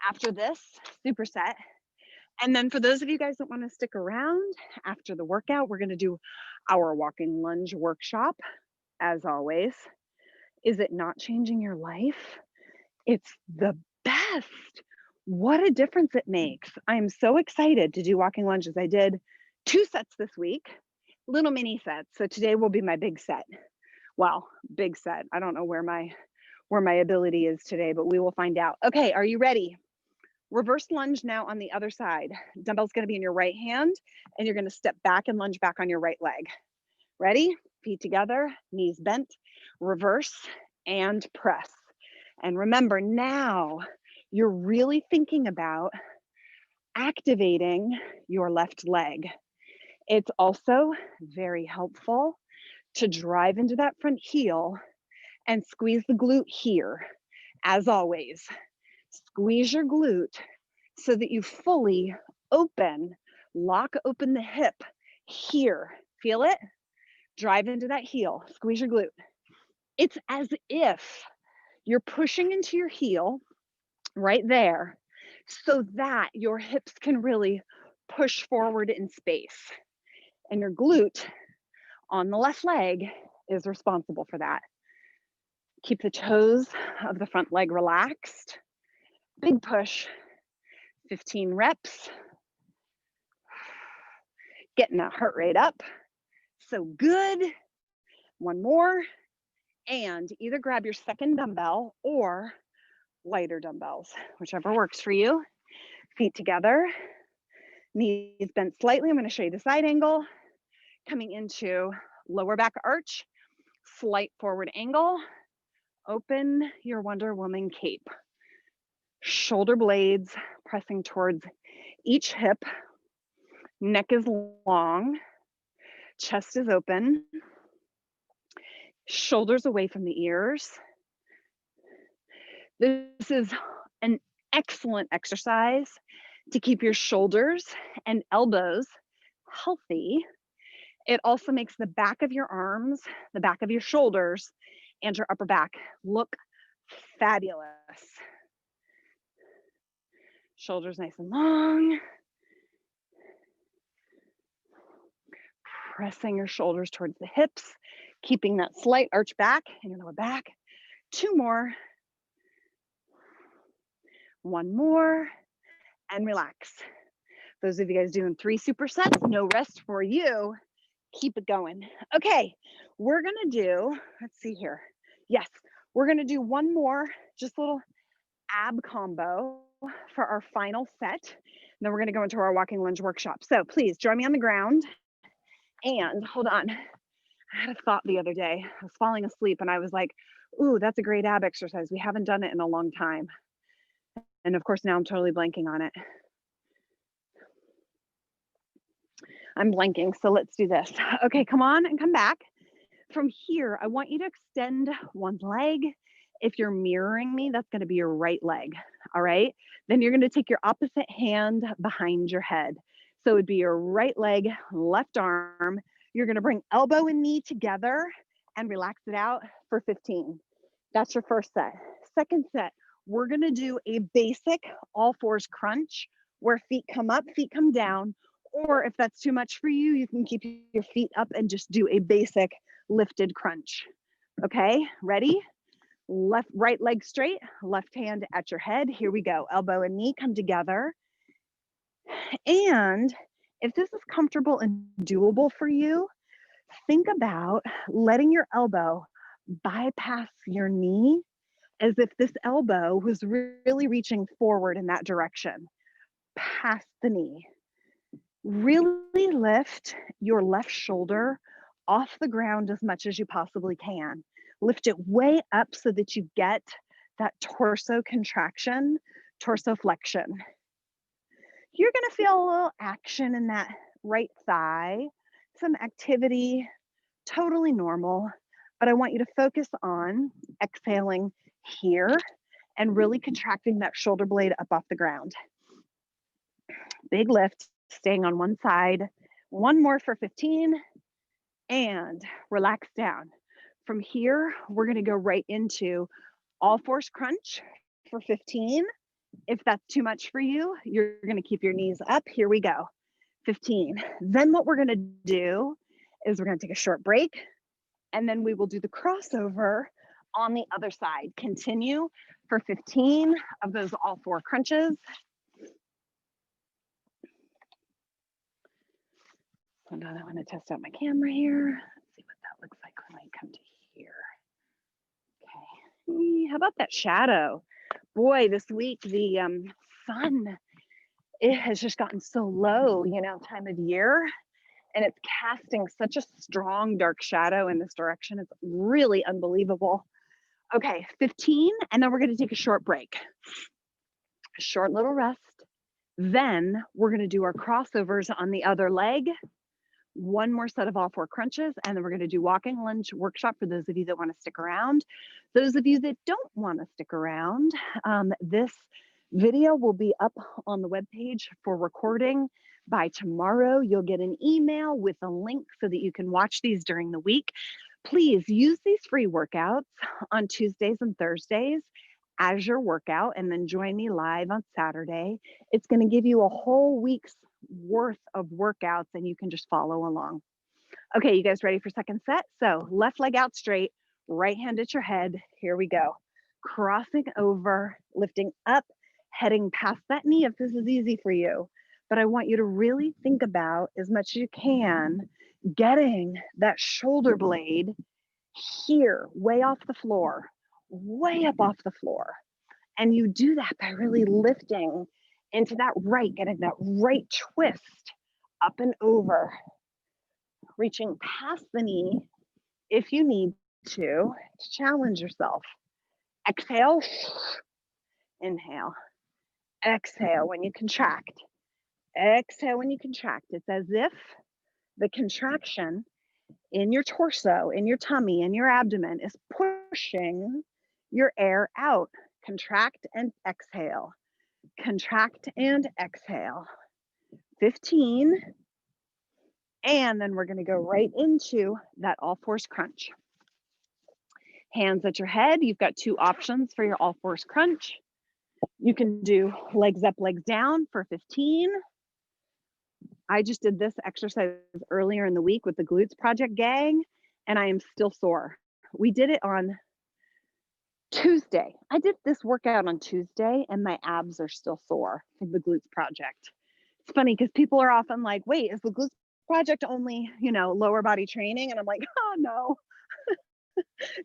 after this superset. And then for those of you guys that want to stick around after the workout, we're going to do our walking lunge workshop. As always, is it not changing your life? It's the best. What a difference it makes. I am so excited to do walking lunges. I did 2 sets this week, little mini sets. So today will be my big set. Well, big set. I don't know where my ability is today, but we will find out. Okay, are you ready? Reverse lunge now on the other side. Dumbbell's going to be in your right hand, and you're going to step back and lunge back on your right leg. Ready? Feet together, knees bent, reverse, and press. And remember, now you're really thinking about activating your left leg. It's also very helpful to drive into that front heel and squeeze the glute here. As always, squeeze your glute so that you fully lock open the hip here. Feel it? Drive into that heel, squeeze your glute. It's as if you're pushing into your heel right there so that your hips can really push forward in space. And your glute on the left leg is responsible for that. Keep the toes of the front leg relaxed. Big push, 15 reps. Getting that heart rate up. So good. 1 more. And either grab your second dumbbell or lighter dumbbells, whichever works for you. Feet together, knees bent slightly. I'm going to show you the side angle. Coming into lower back arch, slight forward angle. Open your Wonder Woman cape. Shoulder blades pressing towards each hip. Neck is long. Chest is open. Shoulders away from the ears. This is an excellent exercise to keep your shoulders and elbows healthy. It also makes the back of your arms, the back of your shoulders, and your upper back look fabulous. Shoulders nice and long. pressing your shoulders towards the hips, keeping that slight arch back in your lower back. 2 more. 1 more, and relax. Those of you guys doing 3 supersets, no rest for you. Keep it going. Okay, we're gonna do, let's see here. Yes, we're gonna do 1 more, just a little ab combo for our final set. And then we're gonna go into our walking lunge workshop. So please join me on the ground. And hold on, I had a thought the other day. I was falling asleep and I was like, ooh, that's a great ab exercise. We haven't done it in a long time. And of course, now I'm totally blanking on it. I'm blanking, so let's do this. Okay, come on and come back. From here, I want you to extend one leg. If you're mirroring me, that's gonna be your right leg, all right? Then you're gonna take your opposite hand behind your head. So it would be your right leg, left arm. You're gonna bring elbow and knee together and relax it out for 15. That's your first set. Second set, we're gonna do a basic all fours crunch where feet come up, feet come down, or if that's too much for you, you can keep your feet up and just do a basic lifted crunch. Okay, ready? Right leg straight, left hand at your head. Here we go. Elbow and knee come together. And if this is comfortable and doable for you, think about letting your elbow bypass your knee as if this elbow was really reaching forward in that direction, past the knee. Really lift your left shoulder off the ground as much as you possibly can. Lift it way up so that you get that torso contraction, torso flexion. You're gonna feel a little action in that right thigh, some activity, totally normal, but I want you to focus on exhaling here and really contracting that shoulder blade up off the ground. Big lift, staying on one side. 1 more for 15, and relax down. From here, we're gonna go right into all fours crunch for 15. If that's too much for you, you're gonna keep your knees up. Here we go, 15. Then what we're gonna do is we're gonna take a short break, and then we will do the crossover on the other side. Continue for 15 of those all four crunches. Hold on, I want to test out my camera here. Let's see what that looks like when I come to here. Okay, how about that shadow? Boy, this week the sun, it has just gotten so low, time of year, and it's casting such a strong dark shadow in this direction. It's really unbelievable. Okay, 15, and then we're going to take a short break. A short little rest. Then we're going to do our crossovers on the other leg. 1 more set of all four crunches, and then we're going to do walking lunge workshop for those of you that want to stick around. Those of you that don't want to stick around, this video will be up on the webpage for recording by tomorrow. You'll get an email with a link so that you can watch these during the week. Please use these free workouts on Tuesdays and Thursdays as your workout, and then join me live on Saturday. It's going to give you a whole week's worth of workouts and you can just follow along. Okay, you guys ready for second set? So left leg out straight, right hand at your head. Here we go. Crossing over, lifting up, heading past that knee if this is easy for you. But I want you to really think about, as much as you can, getting that shoulder blade here, way off the floor, way up off the floor. And you do that by really lifting into that right, getting that right twist up and over, reaching past the knee if you need to challenge yourself. Exhale, inhale, exhale when you contract, exhale when you contract. It's as if the contraction in your torso, in your tummy, in your abdomen is pushing your air out. Contract and exhale. Contract and exhale. 15. And then we're going to go right into that all fours crunch. Hands at your head. You've got 2 options for your all fours crunch. You can do legs up, legs down for 15. I just did this exercise earlier in the week with the glutes project gang, and I am still sore. We did it on Tuesday. I did this workout on Tuesday and my abs are still sore from the glutes project. It's funny because people are often like, wait, is the glutes project only, lower body training? And I'm like, oh no.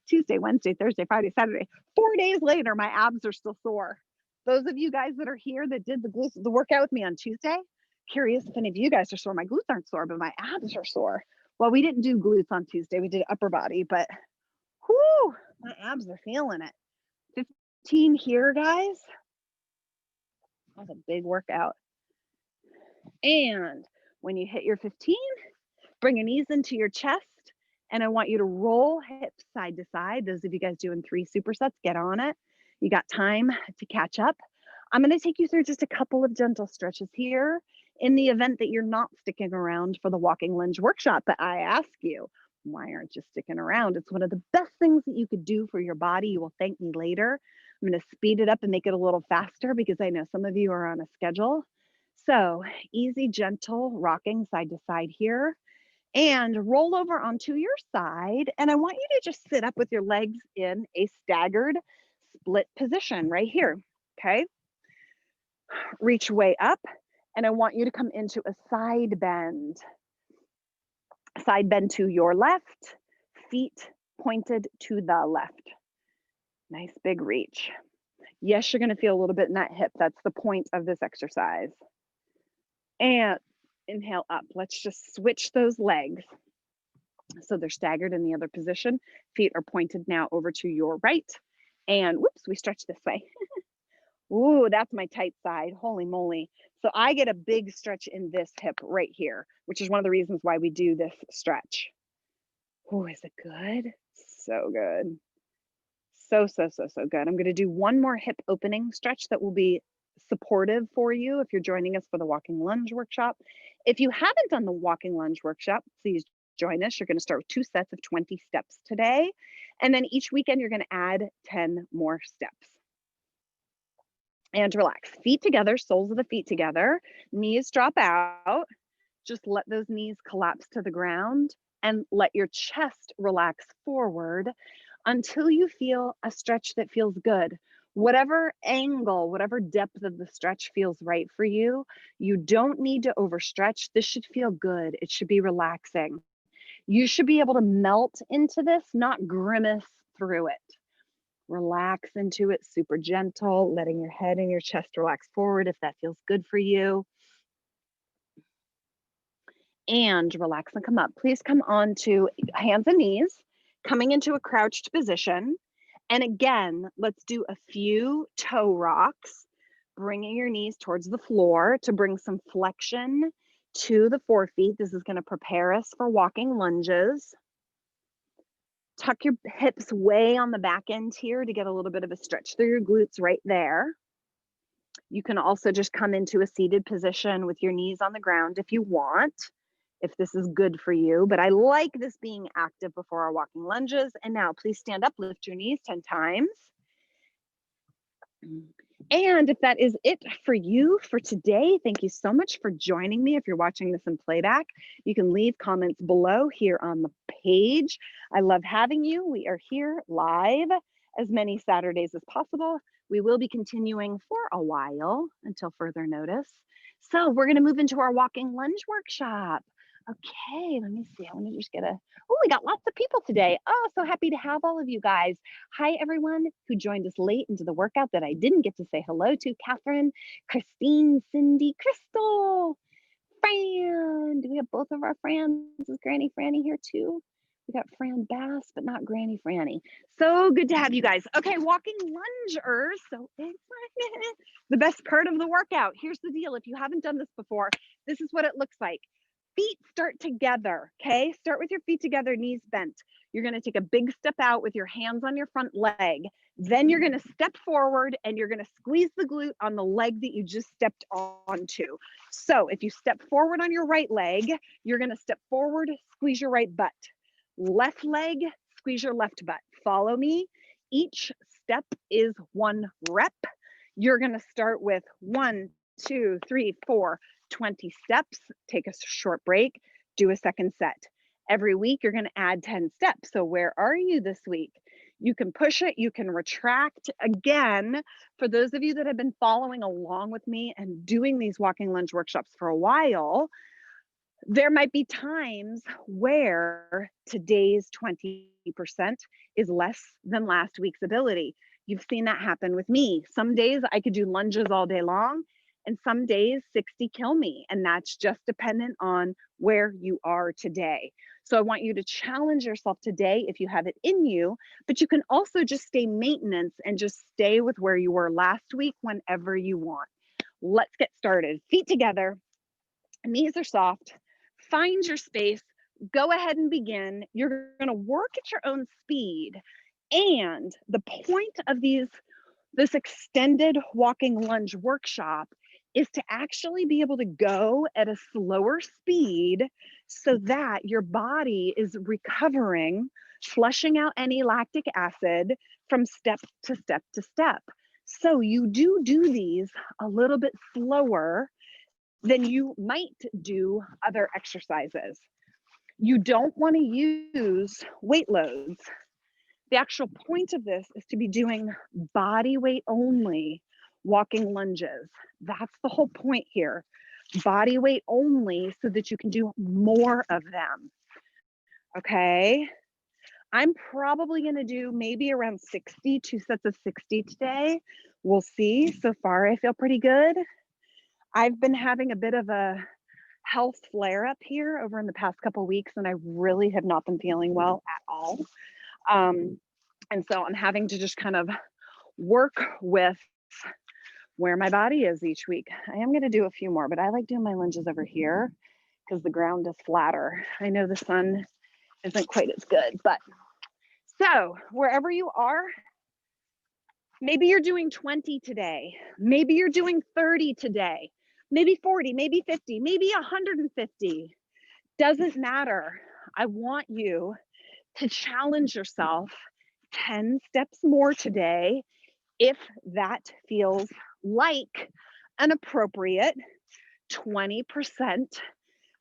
Tuesday, Wednesday, Thursday, Friday, Saturday. 4 days later, my abs are still sore. Those of you guys that are here that did the workout with me on Tuesday, curious if any of you guys are sore. My glutes aren't sore, but my abs are sore. Well, we didn't do glutes on Tuesday. We did upper body, but whoo, my abs are feeling it. 15 here, guys. That's a big workout. And when you hit your 15, bring your knees into your chest. And I want you to roll hips side to side. Those of you guys doing 3 supersets, get on it. You got time to catch up. I'm going to take you through just a couple of gentle stretches here in the event that you're not sticking around for the walking lunge workshop. But I ask you, why aren't you sticking around? It's one of the best things that you could do for your body. You will thank me later. I'm going to speed it up and make it a little faster because I know some of you are on a schedule. So easy, gentle rocking side to side here. And roll over onto your side. And I want you to just sit up with your legs in a staggered split position right here. Okay. Reach way up. And I want you to come into a side bend. Side bend to your left, feet pointed to the left. Nice big reach. Yes, you're going to feel a little bit in that hip. That's the point of this exercise. And inhale up. Let's just switch those legs. So they're staggered in the other position. Feet are pointed now over to your right. And whoops, we stretch this way. Ooh, that's my tight side. Holy moly. So I get a big stretch in this hip right here, which is one of the reasons why we do this stretch. Ooh, is it good? So good. So good. I'm going to do one more hip opening stretch that will be supportive for you if you're joining us for the walking lunge workshop. If you haven't done the walking lunge workshop, please join us. You're going to start with 2 sets of 20 steps today. And then each weekend, you're going to add 10 more steps. And relax. Feet together, soles of the feet together, knees drop out. Just let those knees collapse to the ground and let your chest relax forward until you feel a stretch that feels good. Whatever angle, whatever depth of the stretch feels right for you, you don't need to overstretch. This should feel good. It should be relaxing. You should be able to melt into this, not grimace through it. Relax into it, super gentle, letting your head and your chest relax forward if that feels good for you. And relax and come up. Please come on to hands and knees, coming into a crouched position. And again, let's do a few toe rocks, bringing your knees towards the floor to bring some flexion to the forefeet. This is going to prepare us for walking lunges. Tuck your hips way on the back end here to get a little bit of a stretch through your glutes right there. You can also just come into a seated position with your knees on the ground if you want, if this is good for you. But I like this being active before our walking lunges. And now please stand up, lift your knees 10 times. And if that is it for you for today, thank you so much for joining me. If you're watching this in playback, you can leave comments below here on the page. I love having you. We are here live as many Saturdays as possible. We will be continuing for a while until further notice. So we're going to move into our walking lunge workshop. Okay, let me see. I want to just get we got lots of people today. Oh, so happy to have all of you guys. Hi, everyone who joined us late into the workout that I didn't get to say hello to. Catherine, Christine, Cindy, Crystal, Fran. Do we have both of our Frans? Is Granny Franny here too? We got Fran Bass, but not Granny Franny. So good to have you guys. Okay, walking lungers. So excited. The best part of the workout. Here's the deal. If you haven't done this before, this is what it looks like. Feet start together, okay? Start with your feet together, knees bent. You're gonna take a big step out with your hands on your front leg. Then you're gonna step forward and you're gonna squeeze the glute on the leg that you just stepped onto. So if you step forward on your right leg, you're gonna step forward, squeeze your right butt. Left leg, squeeze your left butt. Follow me. Each step is 1 rep. You're gonna start with 1, 2, 3, 4, 20 steps, take a short break, do a second set. Every week, you're going to add 10 steps. So, where are you this week? You can push it, you can retract. Again, for those of you that have been following along with me and doing these walking lunge workshops for a while, there might be times where today's 20% is less than last week's ability. You've seen that happen with me. Some days I could do lunges all day long, and some days 60 kill me. And that's just dependent on where you are today. So I want you to challenge yourself today if you have it in you, but you can also just stay maintenance and just stay with where you were last week whenever you want. Let's get started. Feet together, knees are soft. Find your space, go ahead and begin. You're going to work at your own speed. And the point of this extended walking lunge workshop is to actually be able to go at a slower speed so that your body is recovering, flushing out any lactic acid from step to step to step. So you do these a little bit slower than you might do other exercises. You don't want to use weight loads. The actual point of this is to be doing body weight only walking lunges. That's the whole point here. Body weight only so that you can do more of them. Okay. I'm probably going to do maybe around 60, 2 sets of 60 today. We'll see. So far, I feel pretty good. I've been having a bit of a health flare up here over in the past couple of weeks, and I really have not been feeling well at all. And so I'm having to just kind of work with where my body is each week. I am going to do a few more, but I like doing my lunges over here because the ground is flatter. I know the sun isn't quite as good, but so wherever you are, maybe you're doing 20 today. Maybe you're doing 30 today. Maybe 40, maybe 50, maybe 150. Doesn't matter. I want you to challenge yourself 10 steps more today if that feels like an appropriate 20%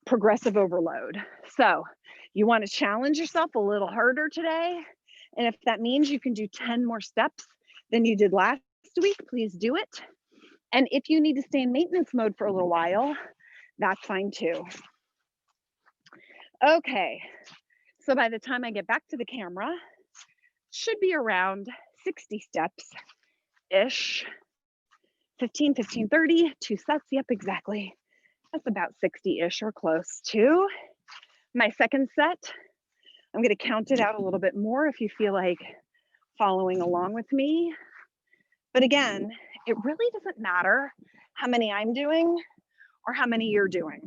progressive overload. So you want to challenge yourself a little harder today. And if that means you can do 10 more steps than you did last week, please do it. And if you need to stay in maintenance mode for a little while, that's fine too. Okay, so by the time I get back to the camera, should be around 60 steps-ish. 15, 30, 2 sets, yep, exactly. That's about 60-ish or close to. My second set, I'm gonna count it out a little bit more if you feel like following along with me. But again, it really doesn't matter how many I'm doing or how many you're doing.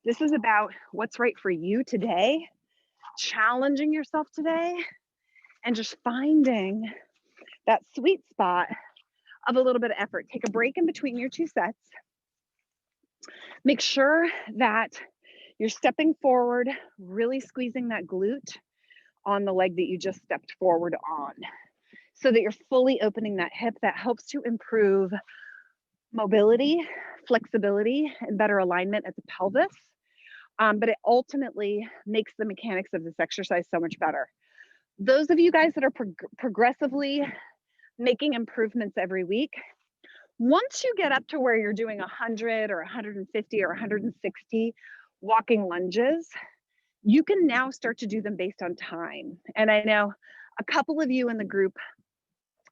This is about what's right for you today, challenging yourself today, and just finding that sweet spot of a little bit of effort. Take a break in between your 2 sets. Make sure that you're stepping forward, really squeezing that glute on the leg that you just stepped forward on, so that you're fully opening that hip. That helps to improve mobility, flexibility, and better alignment at the pelvis. But it ultimately makes the mechanics of this exercise so much better. Those of you guys that are progressively making improvements every week, once you get up to where you're doing 100 or 150 or 160 walking lunges, you can now start to do them based on time. And I know a couple of you in the group,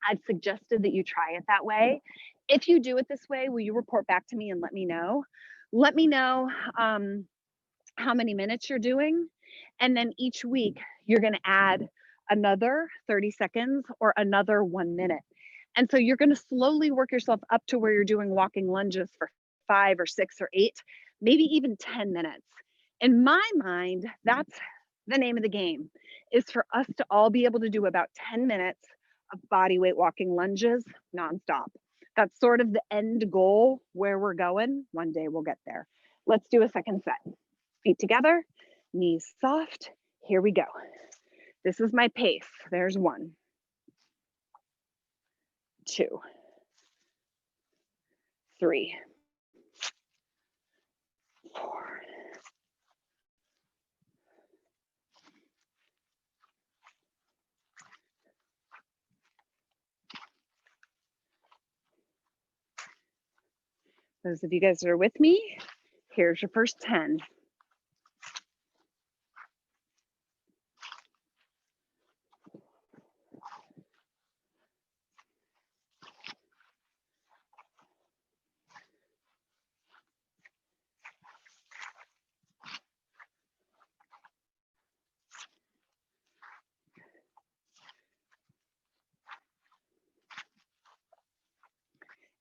I've suggested that you try it that way. If you do it this way, will you report back to me and let me know? Let me know how many minutes you're doing. And then each week, you're going to add another 30 seconds or another 1 minute. And so you're going to slowly work yourself up to where you're doing walking lunges for 5 or 6 or 8, maybe even 10 minutes. In my mind, that's the name of the game, is for us to all be able to do about 10 minutes of body weight walking lunges nonstop. That's sort of the end goal where we're going. One day we'll get there. Let's do a second set. Feet together, knees soft. Here we go. This is my pace. There's 1, 2, 3, Those of you guys that are with me, here's your first 10.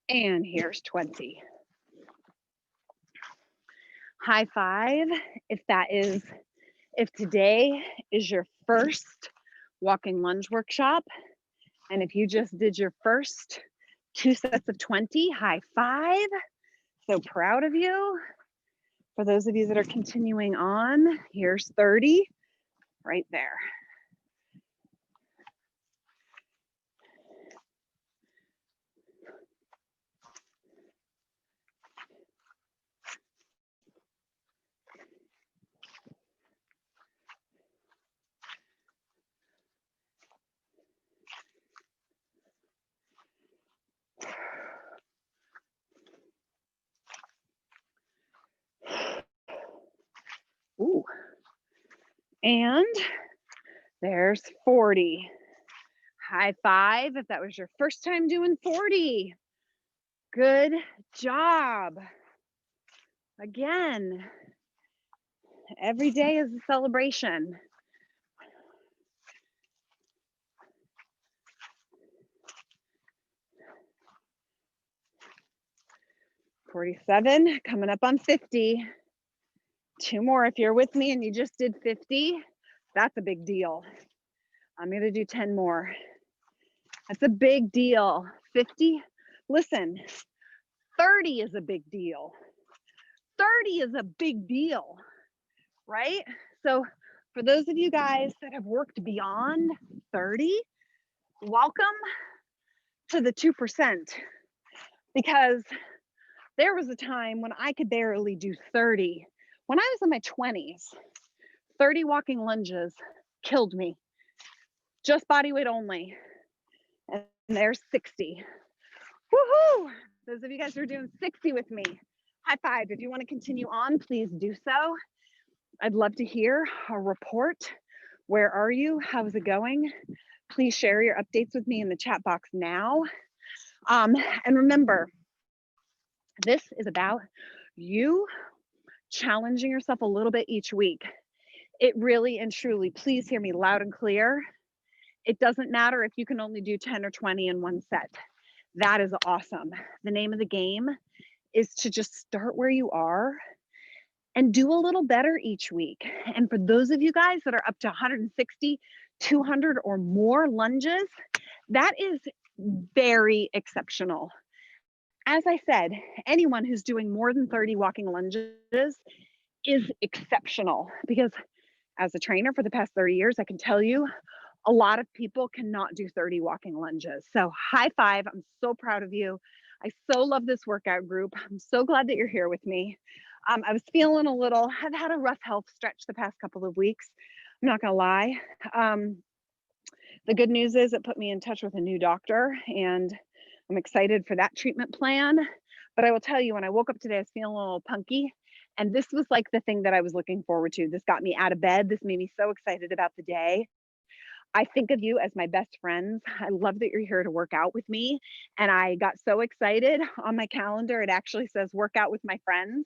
And here's 20. High five if today is your first walking lunge workshop, and if you just did your first 2 sets of 20, high five. So proud of you. For those of you that are continuing on, here's 30 right there. Ooh. And there's 40. High five if that was your first time doing 40. Good job. Again, every day is a celebration. $47, coming up on 50. 2 more if you're with me and you just did 50. That's a big deal. I'm going to do 10 more. That's a big deal. 50. Listen, 30 is a big deal. 30 is a big deal, right? So for those of you guys that have worked beyond 30, welcome to the 2%, because there was a time when I could barely do 30. When I was in my 20s, 30 walking lunges killed me, just body weight only. And there's 60. Woohoo! Those of you guys who are doing 60 with me, high five. If you want to continue on, please do so. I'd love to hear a report. Where are you? How's it going? Please share your updates with me in the chat box now. And remember, this is about you challenging yourself a little bit each week. It really and truly, please hear me loud and clear. It doesn't matter if you can only do 10 or 20 in one set. That is awesome. The name of the game is to just start where you are and do a little better each week. And for those of you guys that are up to 160, 200 or more lunges, that is very exceptional. As I said, anyone who's doing more than 30 walking lunges is exceptional, because as a trainer for the past 30 years, I can tell you a lot of people cannot do 30 walking lunges. So high five. I'm so proud of you. I so love this workout group. I'm so glad that you're here with me. I was feeling I've had a rough health stretch the past couple of weeks. I'm not gonna lie. The good news is it put me in touch with a new doctor, and I'm excited for that treatment plan. But I will tell you, when I woke up today, I was feeling a little punky. And this was like the thing that I was looking forward to. This got me out of bed. This made me so excited about the day. I think of you as my best friends. I love that you're here to work out with me. And I got so excited on my calendar. It actually says work out with my friends.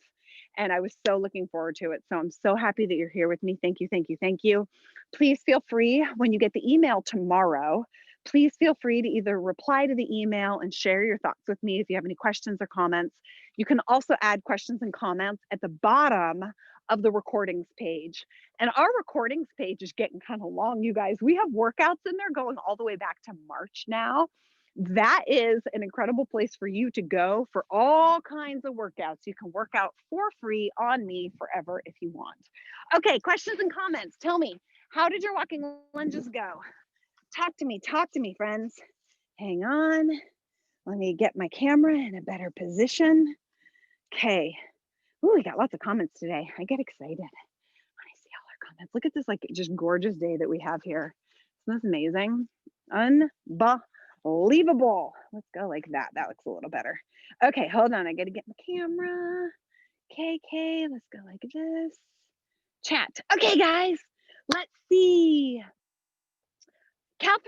And I was so looking forward to it. So I'm so happy that you're here with me. Thank you, thank you, thank you. Please feel free, when you get the email tomorrow, please feel free to either reply to the email and share your thoughts with me if you have any questions or comments. You can also add questions and comments at the bottom of the recordings page. And our recordings page is getting kind of long, you guys. We have workouts in there going all the way back to March now. That is an incredible place for you to go for all kinds of workouts. You can work out for free on me forever if you want. Okay, questions and comments. Tell me, how did your walking lunges go? Talk to me, friends. Hang on. Let me get my camera in a better position. Okay. Ooh, we got lots of comments today. I get excited when I see all our comments. Look at this, like, just gorgeous day that we have here. Isn't this amazing? Unbelievable. Let's go like that. That looks a little better. Okay, hold on. I got to get my camera. Okay, let's go like this. Chat. Okay, guys, let's see. Catherine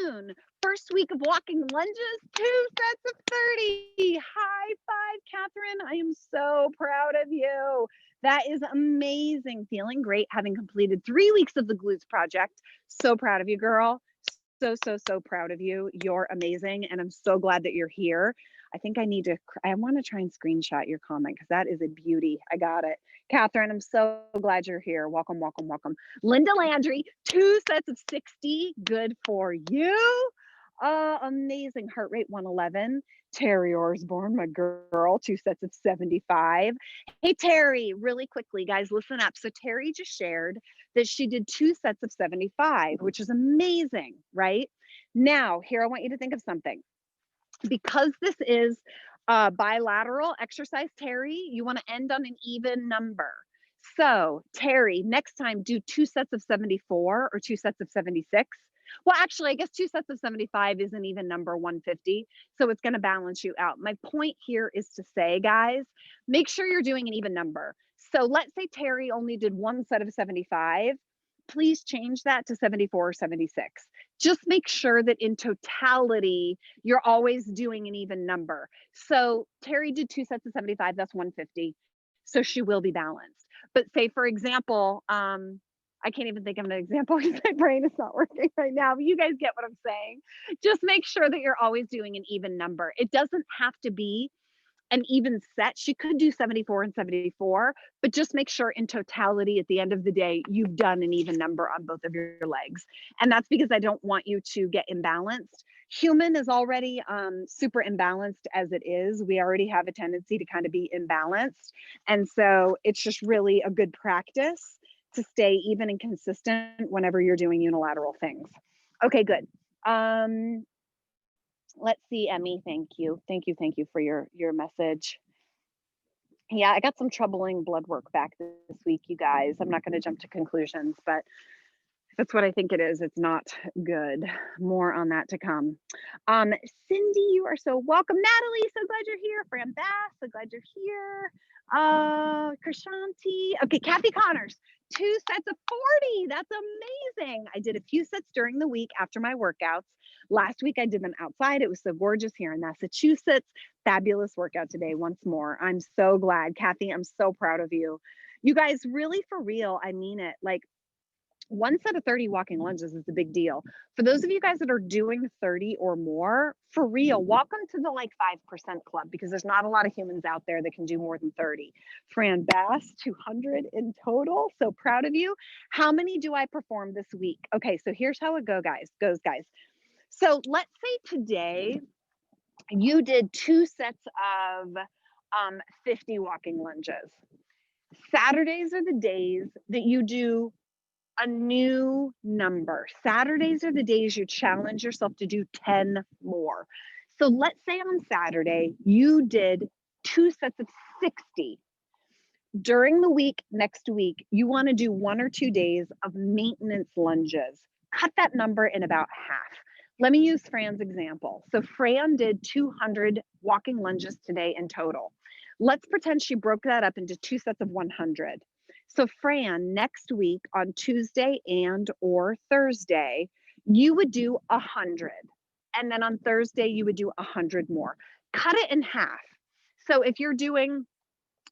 Moon, first week of walking lunges, 2 sets of 30. High five, Catherine. I am so proud of you. That is amazing. Feeling great, having completed 3 weeks of the glutes project. So proud of you, girl. So proud of you. You're amazing. And I'm so glad that you're here. I think I want to try and screenshot your comment because that is a beauty. I got it. Catherine, I'm so glad you're here. Welcome. Linda Landry, 2 sets of 60. Good for you. Amazing. Heart rate 111. Terry Osborne, my girl, 2 sets of 75. Hey, Terry, really quickly, guys, listen up. So Terry just shared that she did 2 sets of 75, which is amazing, right? Now, here, I want you to think of something. Because this is a bilateral exercise, Terry, you want to end on an even number. So, Terry, next time do 2 sets of 74 or 2 sets of 76. Well, actually, I guess 2 sets of 75 is an even number, 150. So it's going to balance you out. My point here is to say, guys, make sure you're doing an even number. So let's say Terry only did 1 set of 75. Please change that to 74 or 76. Just make sure that in totality, you're always doing an even number. So Terry did 2 sets of 75, that's 150. So she will be balanced. But say, for example, I can't even think of an example because my brain is not working right now, but you guys get what I'm saying. Just make sure that you're always doing an even number. It doesn't have to be an even set. She could do 74 and 74, but just make sure in totality at the end of the day, you've done an even number on both of your legs. And that's because I don't want you to get imbalanced. Human is already super imbalanced as it is. We already have a tendency to kind of be imbalanced. And so it's just really a good practice to stay even and consistent whenever you're doing unilateral things. Okay, good. Let's see, Emmy, thank you for your message. Yeah, I got some troubling blood work back this week, you guys. I'm not going to jump to conclusions, but that's what I think it is. It's not good. More on that to come. Cindy, you are so welcome. Natalie, so glad you're here. Fran Bass, so glad you're here. Krishanti. Okay, Kathy Connors, 2 sets of 40. That's amazing. I did a few sets during the week after my workouts. Last week I did them outside. It was so gorgeous here in Massachusetts. Fabulous workout today once more. I'm so glad. Kathy, I'm so proud of you. You guys, really for real, I mean it. Like, 1 set of 30 walking lunges is a big deal. For those of you guys that are doing 30 or more, for real, welcome to the like 5% club because there's not a lot of humans out there that can do more than 30. Fran Bass, 200 in total. So proud of you. How many do I perform this week? Okay, so here's how it goes, guys. So let's say today you did 2 sets of 50 walking lunges. Saturdays are the days that you do a new number. Saturdays are the days you challenge yourself to do 10 more. So let's say on Saturday, you did 2 sets of 60. During the week, next week, you want to do 1 or 2 days of maintenance lunges. Cut that number in about half. Let me use Fran's example. So Fran did 200 walking lunges today in total. Let's pretend she broke that up into 2 sets of 100. So Fran, next week on Tuesday and or Thursday, you would do 100. And then on Thursday, you would do 100 more. Cut it in half. So if you're doing,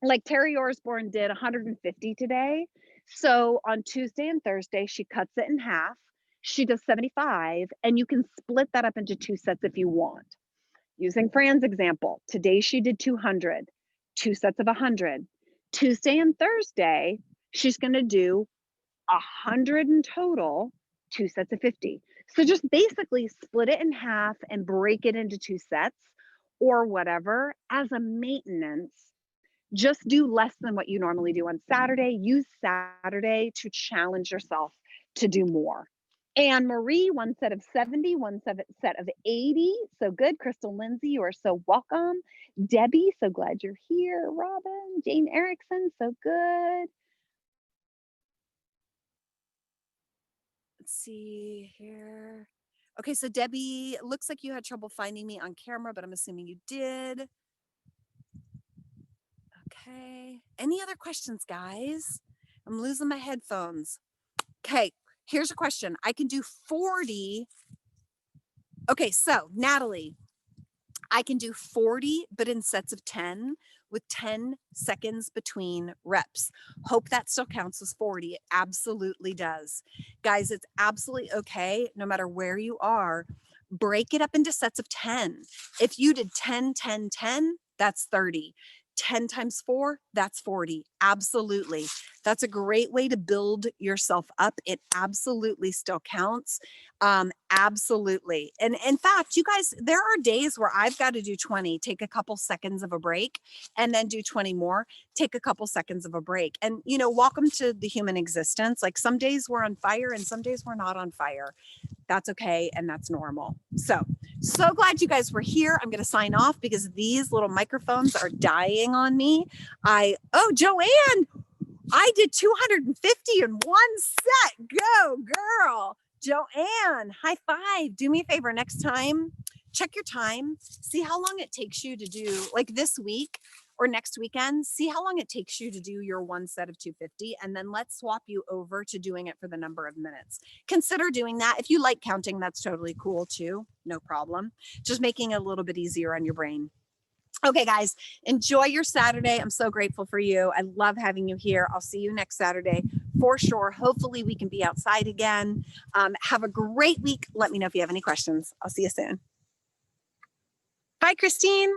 like Terry Osborne did 150 today. So on Tuesday and Thursday, she cuts it in half. She does 75, and you can split that up into 2 sets if you want. Using Fran's example, today she did 200, 2 sets of 100. Tuesday and Thursday, she's going to do 100 in total, 2 sets of 50. So just basically split it in half and break it into 2 sets or whatever as a maintenance. Just do less than what you normally do on Saturday. Use Saturday to challenge yourself to do more. Anne Marie, 1 set of 70, 1 set of 80. So good. Crystal Lindsay, you are so welcome. Debbie, so glad you're here. Robin, Jane Erickson, so good. Let's see here. Okay, so Debbie, it looks like you had trouble finding me on camera, but I'm assuming you did. Okay. Any other questions, guys? I'm losing my headphones. Okay, here's a question. I can do 40. Okay, so Natalie, I can do 40, but in sets of 10 with 10 seconds between reps. Hope that still counts as 40. It absolutely does. Guys, it's absolutely okay, no matter where you are. Break it up into sets of 10. If you did 10, 10, 10, that's 30. 10 times 4, that's 40. Absolutely. That's a great way to build yourself up. It absolutely still counts. Absolutely. And in fact, you guys, there are days where I've got to do 20, take a couple seconds of a break, and then do 20 more, take a couple seconds of a break. And, you know, welcome to the human existence. Like some days we're on fire and some days we're not on fire. That's okay. And that's normal. So glad you guys were here. I'm going to sign off because these little microphones are dying on me. Oh, Joanne, I did 250 in one set. Go, girl. Joanne, high five. Do me a favor next time. Check your time. See how long it takes you to do, like this week or next weekend. See how long it takes you to do your one set of 250. And then let's swap you over to doing it for the number of minutes. Consider doing that. If you like counting, that's totally cool too. No problem. Just making it a little bit easier on your brain. Okay, guys, enjoy your Saturday. I'm so grateful for you. I love having you here. I'll see you next Saturday for sure. Hopefully we can be outside again. Have a great week. Let me know if you have any questions. I'll see you soon. Bye, Christine.